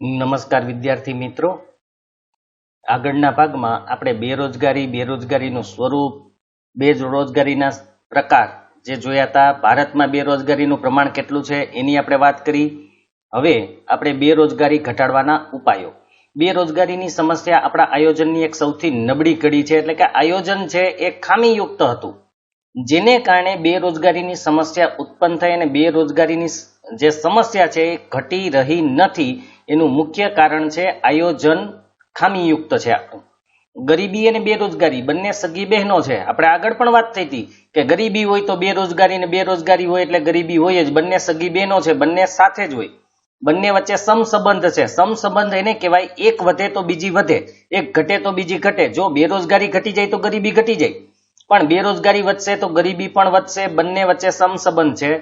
નમસ્કાર વિદ્યાર્થી મિત્રો, આગળના ભાગમાં આપણે બેરોજગારીનું સ્વરૂપ, બેરોજગારીના પ્રકાર જે જોયા હતા. ભારતમાં બેરોજગારીનું પ્રમાણ કેટલું છે એની આપણે વાત કરી. હવે આપણે બેરોજગારી ઘટાડવાના ઉપાયો. બેરોજગારીની સમસ્યા આપણા આયોજનની એક સૌથી નબળી કડી છે, એટલે કે આયોજન છે એ ખામીયુક્ત હતું, જેને કારણે બેરોજગારીની સમસ્યા ઉત્પન્ન થઈ અને બેરોજગારીની જે સમસ્યા છે એ ઘટી રહી નથી. એનું મુખ્ય કારણ છે આયોજન ખામીયુક્ત છે. ગરીબી અને બેરોજગારી બંને સગી બહેનો છે. આપણે આગળ પણ વાત થઈ હતી કે ગરીબી હોય તો બેરોજગારી ને બેરોજગારી હોય એટલે ગરીબી હોય જ. બંને સગી બહેનો છે, બંને સાથે જ હોય, બંને વચ્ચે સમસંબંધ છે. સમસંબંધ એને કહેવાય એક વધે તો બીજી વધે, એક ઘટે તો બીજી ઘટે. જો બેરોજગારી ઘટી જાય તો ગરીબી ઘટી જાય, પણ બેરોજગારી વધશે તો ગરીબી પણ વધશે. બંને વચ્ચે સમસંબંધ છે.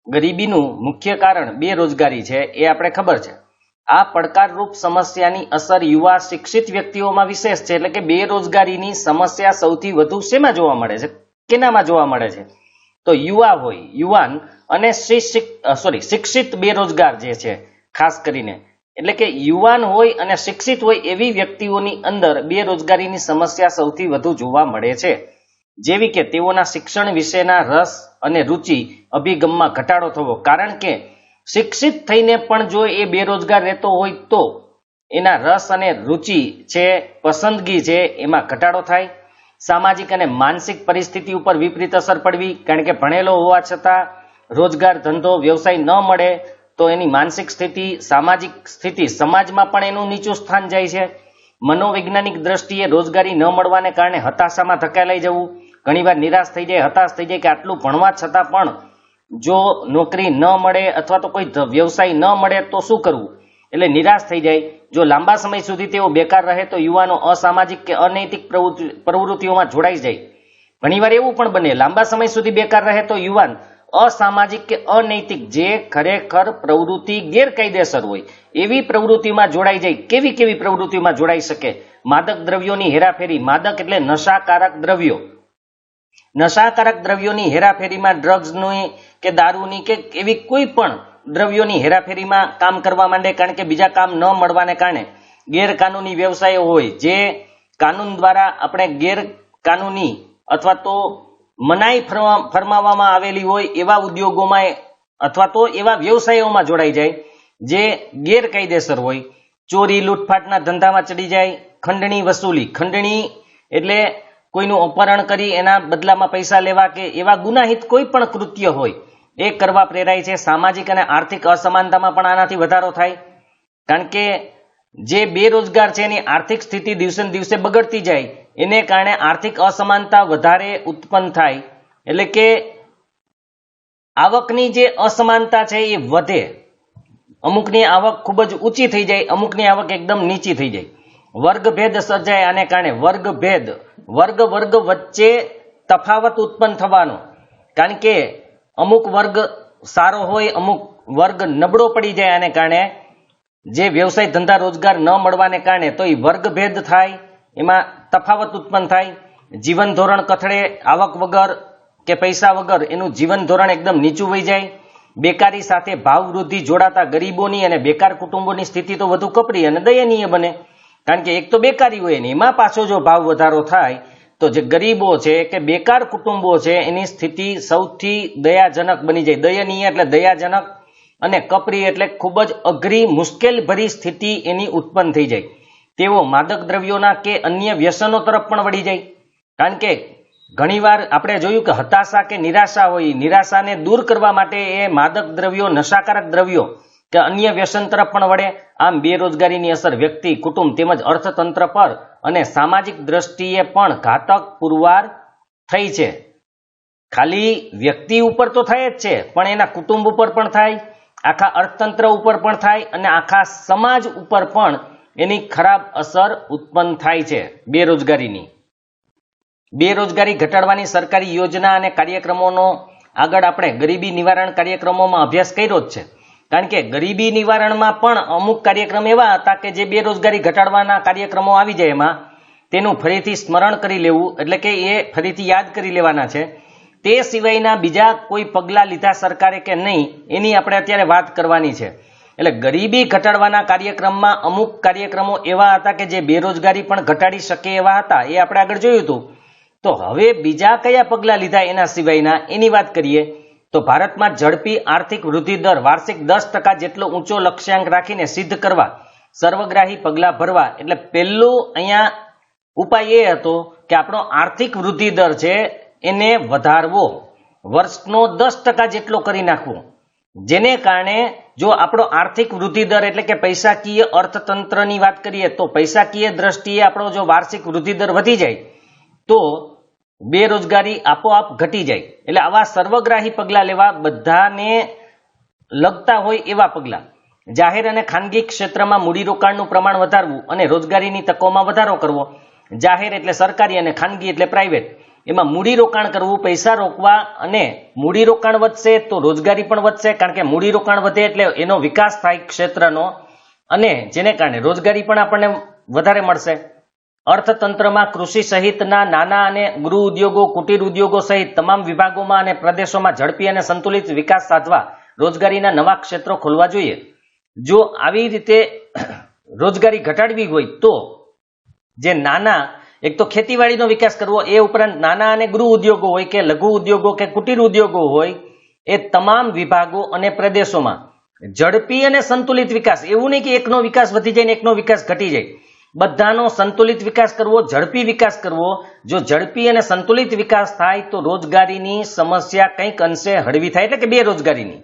ગરીબીનું મુખ્ય કારણ બેરોજગારી છે એ આપણે ખબર છે. આ પડકારરૂપ સમસ્યાની અસર યુવા શિક્ષિત વ્યક્તિઓમાં વિશેષ છે, એટલે કે બેરોજગારીની સમસ્યા સૌથી વધુ શેમાં જોવા મળે છે, કેનામાં જોવા મળે છે? તો યુવાન અને શિક્ષિત બેરોજગાર જે છે ખાસ કરીને, એટલે કે યુવાન હોય અને શિક્ષિત હોય એવી વ્યક્તિઓની અંદર બેરોજગારીની સમસ્યા સૌથી વધુ જોવા મળે છે. જેવી કે તેઓના શિક્ષણ વિશેના રસ અને રુચિ અભિગમમાં ઘટાડો થવો, કારણ કે શિક્ષિત થઈને પણ જો એ બેરોજગાર રહેતો હોય તો એના રસ અને રુચિ છે, પસંદગી છે, એમાં ઘટાડો થાય. સામાજિક અને માનસિક પરિસ્થિતિ ઉપર વિપરીત અસર પડવી, કારણ કે ભણેલો હોવા છતાં રોજગાર, ધંધો, વ્યવસાય ન મળે તો એની માનસિક સ્થિતિ, સામાજિક સ્થિતિ, સમાજમાં પણ એનું નીચું સ્થાન જાય છે. મનોવૈજ્ઞાનિક દ્રષ્ટિએ રોજગારી ન મળવાને કારણે હતાશામાં ધકેલાઈ જવું, ઘણીવાર નિરાશ થઈ જાય, હતાશ થઈ જાય કે આટલું ભણવા છતાં પણ જો નોકરી ન મળે અથવા તો કોઈ વ્યવસાય ન મળે તો શું કરવું, એટલે નિરાશ થઈ જાય. જો લાંબા સમય સુધી તેઓ બેકાર રહે તો યુવાનો અસામાજિક કે અનૈતિક પ્રવૃત્તિઓમાં જોડાઈ જાય. ઘણીવાર એવું પણ બને, લાંબા સમય સુધી બેકાર રહે તો યુવાન અસામાજિક કે અનૈતિક, જે ખરેખર પ્રવૃત્તિ ગેરકાયદેસર હોય એવી પ્રવૃત્તિમાં જોડાઈ જાય. કેવી પ્રવૃત્તિમાં જોડાઈ શકે? માદક દ્રવ્યોની હેરાફેરી. માદક એટલે નશાકારક દ્રવ્યો. નશાકારક દ્રવ્યોની હેરાફેરીમાં, ડ્રગ્સની કે દારૂની કે એવી કોઈ પણ દ્રવ્યોની હેરાફેરીમાં કામ કરવા માંડે, કારણ કે બીજા કામ ન મળવાને કારણે ગેરકાનૂની વ્યવસાયો હોય, જે કાનૂન દ્વારા આપણે ગેરકાનૂની અથવા તો મનાઈ ફરમાવવામાં આવેલી હોય એવા ઉદ્યોગોમાં અથવા તો એવા વ્યવસાયોમાં જોડાઈ જાય જે ગેરકાયદેસર હોય. ચોરી લૂંટફાટના ધંધામાં ચડી જાય. ખંડણી વસૂલી. ખંડણી એટલે કોઈનું અપહરણ કરી એના બદલામાં પૈસા લેવા કે એવા ગુનાહિત કોઈ પણ કૃત્ય હોય એ કરવા પ્રેરાય છે. સામાજિક અને આર્થિક અસમાનતામાં પણ આનાથી વધારો થાય, કારણ કે જે બેરોજગાર છે એની આર્થિક સ્થિતિ દિવસે ને દિવસે બગડતી જાય, એને કારણે આર્થિક અસમાનતા વધારે ઉત્પન્ન થાય, એટલે કે આવકની જે અસમાનતા છે એ વધે. અમુકની આવક ખૂબ જ ઊંચી થઈ જાય, અમુકની આવક એકદમ નીચી થઈ જાય. વર્ગભેદ સર્જાય. આને કારણે વર્ગ વચ્ચે તફાવત ઉત્પન્ન થવાનો, કારણ કે અમુક વર્ગ સારો હોય, અમુક વર્ગ નબળો પડી જાય. આને કારણે જે વ્યવસાય, ધંધા, રોજગાર ન મળવાને કારણે તો એ વર્ગભેદ થાય, એમાં તફાવત ઉત્પન્ન થાય. જીવન ધોરણ કથળે. આવક વગર કે પૈસા વગર એનું જીવન ધોરણ એકદમ નીચું વહી જાય. બેકારી સાથે ભાવ વૃદ્ધિ જોડાતા ગરીબોની અને બેકાર કુટુંબોની સ્થિતિ તો વધુ કપરી અને દયનીય બને, કારણ કે એક તો બેકારી હોય ને એમાં પાછો જો ભાવ વધારો થાય તો જે ગરીબો છે કે બેકાર કુટુંબો છે એની સ્થિતિ સૌથી દયાજનક બની જાય. દયનીય એટલે દયાજનક અને કપરી એટલે ખૂબ જ અઘરી, મુશ્કેલ ભરી સ્થિતિ એની ઉત્પન્ન થઈ જાય. તેઓ માદક દ્રવ્યોના કે અન્ય વ્યસનો તરફ પણ વળી જાય, કારણ કે ઘણીવાર આપણે જોયું કે હતાશા કે નિરાશા હોય, નિરાશાને દૂર કરવા માટે એ માદક દ્રવ્યો, નશાકારક દ્રવ્યો કે અન્ય વ્યસન તરફ પણ વળે. આમ બેરોજગારીની અસર વ્યક્તિ, કુટુંબ તેમજ અર્થતંત્ર પર અને સામાજિક દ્રષ્ટિએ પણ ઘાતક પુરવાર થઈ છે. ખાલી વ્યક્તિ ઉપર તો થાય જ છે, પણ એના કુટુંબ ઉપર પણ થાય, આખા અર્થતંત્ર ઉપર પણ થાય અને આખા સમાજ ઉપર પણ એની ખરાબ અસર ઉત્પન્ન થાય છે બેરોજગારીની. બેરોજગારી ઘટાડવાની સરકારી યોજના અને કાર્યક્રમોનો આગળ આપણે ગરીબી નિવારણ કાર્યક્રમોમાં અભ્યાસ કર્યો જ છે, કારણ કે ગરીબી નિવારણમાં પણ અમુક કાર્યક્રમ એવા હતા કે જે બેરોજગારી ઘટાડવાના કાર્યક્રમો આવી જાય એમાં તેનું ફરીથી સ્મરણ કરી લેવું, એટલે કે એ ફરીથી યાદ કરી લેવાના છે. તે સિવાયના બીજા કોઈ પગલાં લીધા સરકારે કે નહીં એની આપણે અત્યારે વાત કરવાની છે. એટલે ગરીબી ઘટાડવાના કાર્યક્રમમાં અમુક કાર્યક્રમો એવા હતા કે જે બેરોજગારી પણ ઘટાડી શકે એવા હતા, એ આપણે આગળ જોયું હતું. તો હવે બીજા કયા પગલા લીધા એના સિવાયના એની વાત કરીએ તો ભારતમાં ઝડપી આર્થિક વૃદ્ધિ દર વાર્ષિક 10% જેટલો ઊંચો લક્ષ્યાંક રાખીને સિદ્ધ કરવા સર્વગ્રાહી પગલા ભરવા. એટલે પહેલું અહીંયા ઉપાય એ હતો કે આપણો આર્થિક વૃદ્ધિ દર છે એને વધારવો, વર્ષનો 10% જેટલો કરી નાખવો, જેને કારણે જો આપણો આર્થિક વૃદ્ધિ દર એટલે કે પૈસાકીય અર્થતંત્રની વાત કરીએ તો પૈસાકીય દ્રષ્ટિએ આપણો જો વાર્ષિક વૃદ્ધિ દર વધી જાય તો બેરોજગારી આપોઆપ ઘટી જાય. એટલે આવા સર્વગ્રાહી પગલા લેવા, બધાને લગતા હોય એવા પગલા. જાહેર અને ખાનગી ક્ષેત્રમાં મૂડીરોકાણનું પ્રમાણ વધારવું અને રોજગારીની તકોમાં વધારો કરવો. જાહેર એટલે સરકારી અને ખાનગી એટલે પ્રાઇવેટ. એમાં મૂડીરોકાણ કરવું, પૈસા રોકવા, અને મૂડીરોકાણ વધશે તો રોજગારી પણ વધશે, કારણ કે મૂડીરોકાણ વધે એટલે એનો વિકાસ થાય ક્ષેત્રનો, અને જેને કારણે રોજગારી પણ આપણને વધારે મળશે. અર્થતંત્રમાં કૃષિ સહિતના નાના અને ગૃહ ઉદ્યોગો, કુટીર ઉદ્યોગો સહિત તમામ વિભાગોમાં અને પ્રદેશોમાં ઝડપી અને સંતુલિત વિકાસ સાધવા રોજગારીના નવા ક્ષેત્રો ખોલવા જોઈએ. જો આવી રીતે રોજગારી ઘટાડવી હોય તો જે નાના, એક તો ખેતીવાડીનો વિકાસ કરવો, એ ઉપરાંત નાના અને ગૃહ ઉદ્યોગો હોય કે લઘુ ઉદ્યોગો કે કુટીર ઉદ્યોગો હોય, એ તમામ વિભાગો અને પ્રદેશોમાં ઝડપી અને સંતુલિત વિકાસ. એવું નહીં કે એકનો વિકાસ વધી જાય ને એકનો વિકાસ ઘટી જાય. બધાનો સંતુલિત વિકાસ કરવો, ઝડપી વિકાસ કરવો. જો ઝડપી અને સંતુલિત વિકાસ થાય તો રોજગારીની સમસ્યા કંઈક અંશે હળવી થાય, એટલે કે બેરોજગારીની.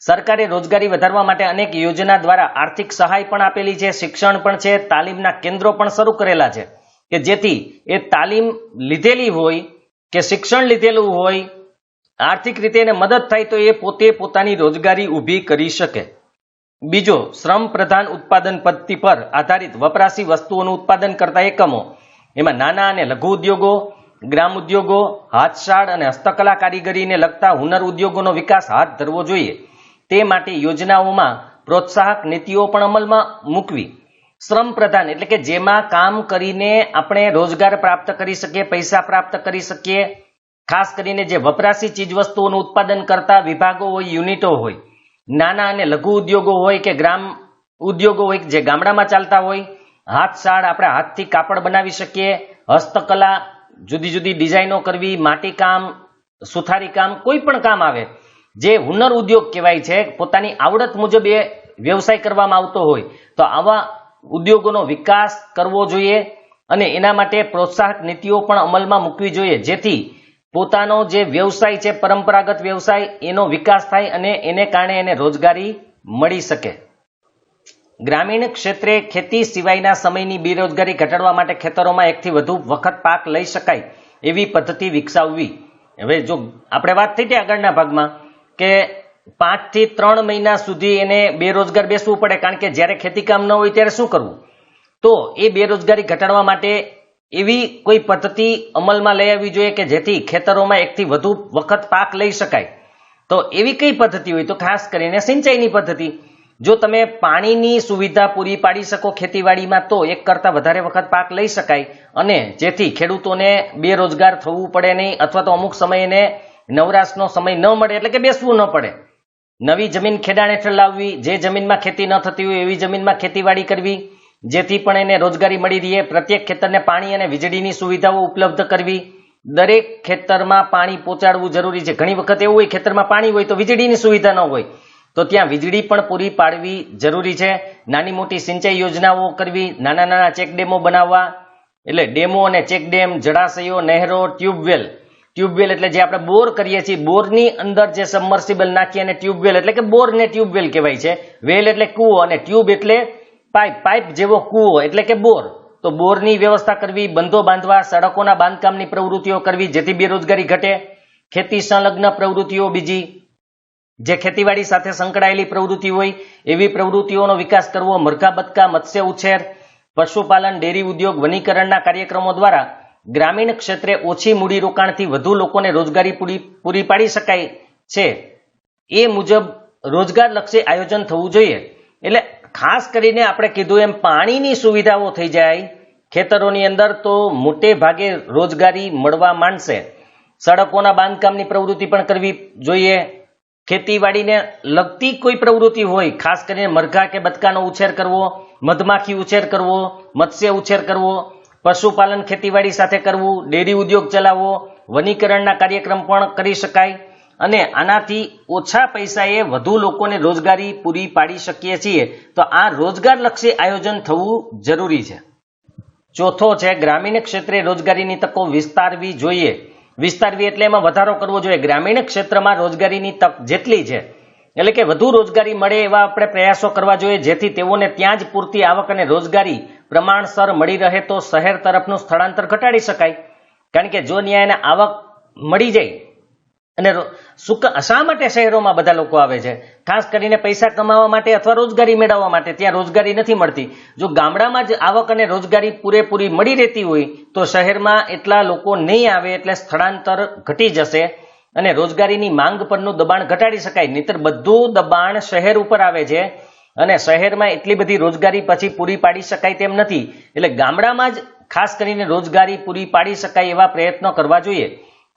સરકારે રોજગારી વધારવા માટે અનેક યોજના દ્વારા આર્થિક સહાય પણ આપેલી છે, શિક્ષણ પણ છે, તાલીમના કેન્દ્રો પણ શરૂ કરેલા છે કે જેથી એ તાલીમ લીધેલી હોય કે શિક્ષણ લીધેલું હોય, આર્થિક રીતે એને મદદ થાય તો એ પોતે પોતાની રોજગારી ઊભી કરી શકે. બીજો, શ્રમ પ્રધાન ઉત્પાદન પદ્ધતિ પર આધારિત વપરાશી વસ્તુઓનું ઉત્પાદન કરતા એકમો, એમાં નાના અને લઘુ ઉદ્યોગો, ગ્રામ ઉદ્યોગો, હાથશાળ અને હસ્તકલા કારીગરીને લગતા હુનર ઉદ્યોગોનો વિકાસ હાથ ધરવો જોઈએ. તે માટે યોજનાઓમાં પ્રોત્સાહક નીતિઓ પણ અમલમાં મૂકવી. શ્રમ પ્રધાન એટલે કે જેમાં કામ કરીને આપણે રોજગાર પ્રાપ્ત કરી શકીએ, પૈસા પ્રાપ્ત કરી શકીએ. ખાસ કરીને જે વપરાશી ચીજવસ્તુઓનું ઉત્પાદન કરતા વિભાગો હોય, યુનિટો હોય, નાના અને લઘુ ઉદ્યોગો હોય કે ગ્રામ ઉદ્યોગો હોય જે ગામડામાં ચાલતા હોય, હાથશાળ આપણે હાથથી કાપડ બનાવી શકીએ, હસ્તકલા જુદી જુદી ડિઝાઇનો કરવી, માટીકામ, સુથારી કામ, કોઈ પણ કામ આવે જે હુનર ઉદ્યોગ કહેવાય છે, પોતાની આવડત મુજબ એ વ્યવસાય કરવામાં આવતો હોય, તો આવા ઉદ્યોગોનો વિકાસ કરવો જોઈએ અને એના માટે પ્રોત્સાહક નીતિઓ પણ અમલમાં મૂકવી જોઈએ, જેથી પોતાનો જે વ્યવસાય છે, પરંપરાગત વ્યવસાય, એનો વિકાસ થાય અને એને કારણે એને રોજગારી મળી શકે. ગ્રામીણ ક્ષેત્રે ખેતી સિવાયના સમયની બેરોજગારી ઘટાડવા માટે ખેતરોમાં એકથી વધુ વખત પાક લઈ શકાય એવી પદ્ધતિ વિકસાવવી. હવે જો આપણે વાત થઈ હતી આગળના ભાગમાં કે 5 થી 3 મહિના સુધી એને બેરોજગાર બેસવું પડે, કારણ કે જ્યારે ખેતીકામ ન હોય ત્યારે શું કરવું? તો એ બેરોજગારી ઘટાડવા માટે એવી કોઈ પદ્ધતિ અમલમાં લઈ આવવી જોઈએ કે જેથી ખેતરોમાં એકથી વધુ વખત પાક લઈ શકાય. તો એવી કઈ પદ્ધતિ હોય? તો ખાસ કરીને સિંચાઈની પદ્ધતિ. જો તમે પાણીની સુવિધા પૂરી પાડી શકો ખેતીવાડીમાં તો એક કરતા વધારે વખત પાક લઈ શકાય, અને જેથી ખેડૂતોને બેરોજગાર થવું પડે નહીં, અથવા તો અમુક સમય એને નવરાશનો સમય ન મળે, એટલે કે બેસવું ન પડે. નવી જમીન ખેડાણ હેઠળ લાવવી, જે જમીનમાં ખેતી ન થતી હોય એવી જમીનમાં ખેતીવાડી કરવી, જેથી પણ એને રોજગારી મળી રહે. પ્રત્યેક ખેતરને પાણી અને વીજળીની સુવિધાઓ ઉપલબ્ધ કરવી. દરેક ખેતરમાં પાણી પહોંચાડવું જરૂરી છે. ઘણી વખત એવું હોય ખેતરમાં પાણી હોય તો વીજળીની સુવિધા ન હોય, તો ત્યાં વીજળી પણ પૂરી પાડવી જરૂરી છે. નાની મોટી સિંચાઈ યોજનાઓ કરવી, નાના નાના ચેક ડેમો બનાવવા, એટલે ડેમો અને ચેક ડેમ, જળાશયો, નહેરો, ટ્યુબવેલ. ટ્યુબવેલ એટલે જે આપણે બોર કરીએ છીએ, બોરની અંદર જે સબમર્સિબલ નાખીએ અને ટ્યુબવેલ એટલે કે બોર ને ટ્યુબવેલ કહેવાય છે. વેલ એટલે કૂવો અને ટ્યુબ એટલે પાઇપ, પાઇપ જેવો કૂવો એટલે કે બોર. તો બોરની વ્યવસ્થા કરવી, બંધો બાંધવા, સડકોના બાંધકામની પ્રવૃત્તિઓ કરવી જેથી બેરોજગારી ઘટે. ખેતી સંલગ્ન પ્રવૃત્તિઓ, બીજી જે ખેતીવાડી સાથે સંકળાયેલી પ્રવૃત્તિ હોય એવી પ્રવૃત્તિઓનો વિકાસ કરવો. મરઘા બતકા, મત્સ્ય ઉછેર, પશુપાલન, ડેરી ઉદ્યોગ, વનીકરણના કાર્યક્રમો દ્વારા ગ્રામીણ ક્ષેત્રે ઓછી મૂડીરોકાણથી વધુ લોકોને રોજગારી પૂરી પાડી શકાય છે. એ મુજબ રોજગાર લક્ષી આયોજન થવું જોઈએ. એટલે ખાસ કરીને આપણે કીધું એમ પાણીની સુવિધાઓ થઈ જાય ખેતરોની અંદર તો મોટે ભાગે રોજગારી મળવા માંડશે. સડકોના બાંધકામની પ્રવૃત્તિ પણ કરવી જોઈએ. ખેતીવાડીને લગતી કોઈ પ્રવૃત્તિ હોય, ખાસ કરીને મરઘા કે બતકાનો ઉછેર કરવો, મધમાખી ઉછેર કરવો, મત્સ્ય ઉછેર કરવો, પશુપાલન ખેતીવાડી સાથે કરવું, ડેરી ઉદ્યોગ ચલાવવો, વનીકરણના કાર્યક્રમ પણ કરી શકાય અને આનાથી ઓછા પૈસાએ વધુ લોકોને રોજગારી પૂરી પાડી શકીએ છીએ. તો આ રોજગારલક્ષી આયોજન થવું જરૂરી છે. ચોથો છે ગ્રામીણ ક્ષેત્રે રોજગારીની તકો વિસ્તારવી જોઈએ. વિસ્તારવી એટલે એમાં વધારો કરવો જોઈએ. ગ્રામીણ ક્ષેત્રમાં રોજગારીની તક જેટલી છે એટલે કે વધુ રોજગારી મળે એવા આપણે પ્રયાસો કરવા જોઈએ, જેથી તેઓને ત્યાં જ પૂરતી આવક અને રોજગારી પ્રમાણસર મળી રહે તો શહેર તરફનું સ્થળાંતર ઘટાડી શકાય. કારણ કે જો ન્યાયને આવક મળી જાય અને શા માટે શહેરોમાં બધા લોકો આવે છે? ખાસ કરીને પૈસા કમાવા માટે અથવા રોજગારી મેળવવા માટે. ત્યાં રોજગારી નથી મળતી. જો ગામડામાં જ આવક અને રોજગારી પૂરેપૂરી મળી રહેતી હોય તો શહેરમાં એટલા લોકો નહીં આવે, એટલે સ્થળાંતર ઘટી જશે અને રોજગારીની માંગ પરનું દબાણ ઘટાડી શકાય. નહીંતર બધું દબાણ શહેર ઉપર આવે છે અને શહેરમાં એટલી બધી રોજગારી પછી પૂરી પાડી શકાય તેમ નથી. એટલે ગામડામાં જ ખાસ કરીને રોજગારી પૂરી પાડી શકાય એવા પ્રયત્નો કરવા જોઈએ.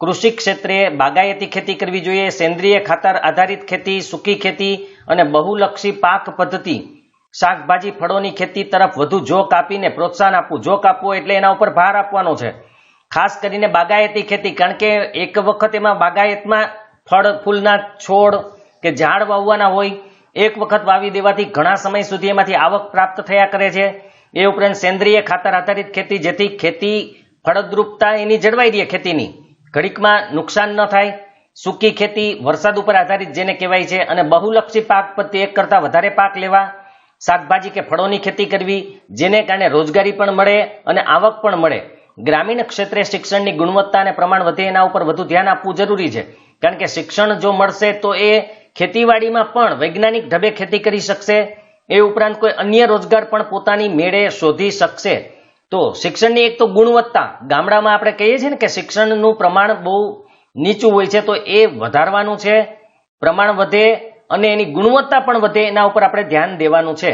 કૃષિ ક્ષેત્રે બાગાયતી ખેતી કરવી જોઈએ. સેન્દ્રિય ખાતર આધારિત ખેતી, સૂકી ખેતી અને બહુલક્ષી પાક પદ્ધતિ, શાકભાજી ફળોની ખેતી તરફ વધુ જોક આપીને પ્રોત્સાહન આપવું. જોક આપવો એટલે એના ઉપર ભાર આપવાનો છે. ખાસ કરીને બાગાયતી ખેતી, કારણ કે એક વખત એમાં બાગાયતમાં ફળ ફૂલના છોડ કે ઝાડ વાવવાના હોય. એક વખત વાવી દેવાથી ઘણા સમય સુધી એમાંથી આવક પ્રાપ્ત થયા કરે છે. એ ઉપરાંત સેન્દ્રિય ખાતર આધારિત ખેતી, જેથી ખેતી ફળદ્રુપતા એની જળવાઈ રહે, ખેતીની ઘડીકમાં નુકસાન ન થાય. સૂકી ખેતી વરસાદ ઉપર આધારિત જેને કહેવાય છે, અને બહુલક્ષી પાક પદ્ધતિ, એક કરતાં વધારે પાક લેવા. શાકભાજી કે ફળોની ખેતી કરવી, જેને કારણે રોજગારી પણ મળે અને આવક પણ મળે. ગ્રામીણ ક્ષેત્રે શિક્ષણની ગુણવત્તા અને પ્રમાણ વધે એના ઉપર વધુ ધ્યાન આપવું જરૂરી છે. કારણ કે શિક્ષણ જો મળશે તો એ ખેતીવાડીમાં પણ વૈજ્ઞાનિક ઢબે ખેતી કરી શકશે. એ ઉપરાંત કોઈ અન્ય રોજગાર પણ પોતાની મેળે શોધી શકશે. તો શિક્ષણની એક તો ગુણવત્તા, ગામડામાં આપણે કહીએ છીએ ને કે શિક્ષણનું પ્રમાણ બહુ નીચું હોય છે, તો એ વધારવાનું છે. પ્રમાણ વધે અને એની ગુણવત્તા પણ વધે, એના ઉપર આપણે ધ્યાન દેવાનું છે.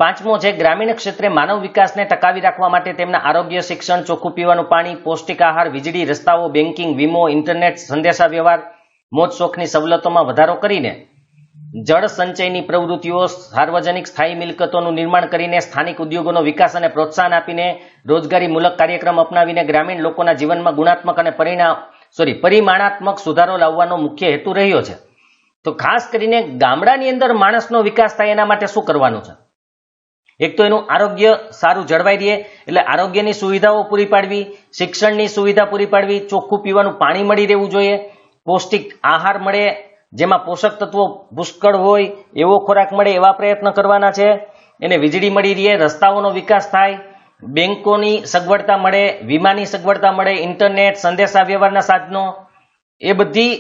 પાંચમો છે ગ્રામીણ ક્ષેત્રે માનવ વિકાસને ટકાવી રાખવા માટે તેમના આરોગ્ય, શિક્ષણ, ચોખ્ખું પીવાનું પાણી, પૌષ્ટિક આહાર, વીજળી, રસ્તાઓ, બેન્કિંગ, વીમો, ઇન્ટરનેટ, સંદેશા વ્યવહાર, મોજ શોખની સવલતોમાં વધારો કરીને જળ સંચયની પ્રવૃત્તિઓ, સાર્વજનિક સ્થાયી મિલકતોનું નિર્માણ કરીને સ્થાનિક ઉદ્યોગોનો વિકાસ અને પ્રોત્સાહન આપીને રોજગારીમૂલક કાર્યક્રમ અપનાવીને ગ્રામીણ લોકોના જીવનમાં ગુણાત્મક અને પરિમાણાત્મક સુધારો લાવવાનો મુખ્ય હેતુ રહ્યો છે. તો ખાસ કરીને ગામડાની અંદર માણસનો વિકાસ થાય એના માટે શું કરવાનું છે? એક તો એનું આરોગ્ય સારું જળવાઈ રહે, એટલે આરોગ્યની સુવિધાઓ પૂરી પાડવી, શિક્ષણની સુવિધા પૂરી પાડવી, ચોખ્ખું પીવાનું પાણી મળી રહેવું જોઈએ, પૌષ્ટિક આહાર મળે જેમાં પોષક તત્વો પુષ્કળ હોય એવો ખોરાક મળે એવા પ્રયત્ન કરવાના છે. એને વીજળી મળી રહે, રસ્તાઓનો વિકાસ થાય, બેંકોની સગવડતા મળે, વીમાની સગવડતા મળે, ઇન્ટરનેટ, સંદેશા વ્યવહારના સાધનો એ બધી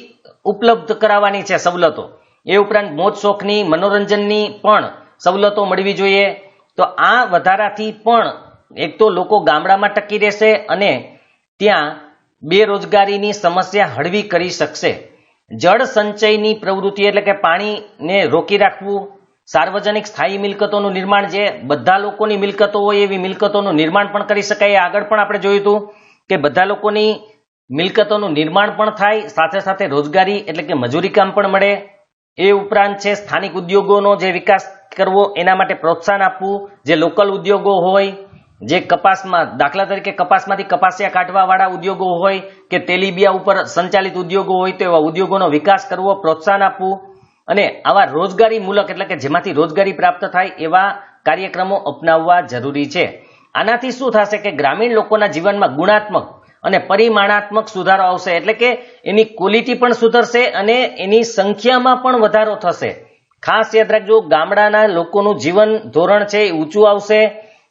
ઉપલબ્ધ કરાવવાની છે સવલતો. એ ઉપરાંત મોજ શોખની, મનોરંજનની પણ સવલતો મળવી જોઈએ. તો આ વધારાથી પણ એક તો લોકો ગામડામાં ટકી રહેશે અને ત્યાં બેરોજગારીની સમસ્યા હળવી કરી શકશે. જળ સંચયની પ્રવૃત્તિ એટલે કે પાણીને રોકી રાખવું, સાર્વજનિક સ્થાયી મિલકતોનું નિર્માણ, જે બધા લોકોની મિલકતો હોય એવી મિલકતોનું નિર્માણ પણ કરી શકાય. આગળ પણ આપણે જોયું હતું કે બધા લોકોની મિલકતોનું નિર્માણ પણ થાય, સાથે સાથે રોજગારી એટલે કે મજૂરી કામ પણ મળે. એ ઉપરાંત છે સ્થાનિક ઉદ્યોગોનો જે વિકાસ કરવો, એના માટે પ્રોત્સાહન આપવું. જે લોકલ ઉદ્યોગો હોય, જે કપાસમાં, દાખલા તરીકે કપાસમાંથી કપાસિયા કાઢવા વાળા ઉદ્યોગો હોય કે તેલીબિયા ઉપર સંચાલિત ઉદ્યોગો હોય, તો એવા ઉદ્યોગોનો વિકાસ કરવો, પ્રોત્સાહન આપવું. અને આવા રોજગારી મૂલક એટલે કે જેમાંથી રોજગારી પ્રાપ્ત થાય એવા કાર્યક્રમો અપનાવવા જરૂરી છે. આનાથી શું થશે કે ગ્રામીણ લોકોના જીવનમાં ગુણાત્મક અને પરિમાણાત્મક સુધારો આવશે. એટલે કે એની ક્વોલિટી પણ સુધરશે અને એની સંખ્યામાં પણ વધારો થશે. ખાસ યાદ રાખજો, ગામડાના લોકોનું જીવન ધોરણ છે એ ઊંચું આવશે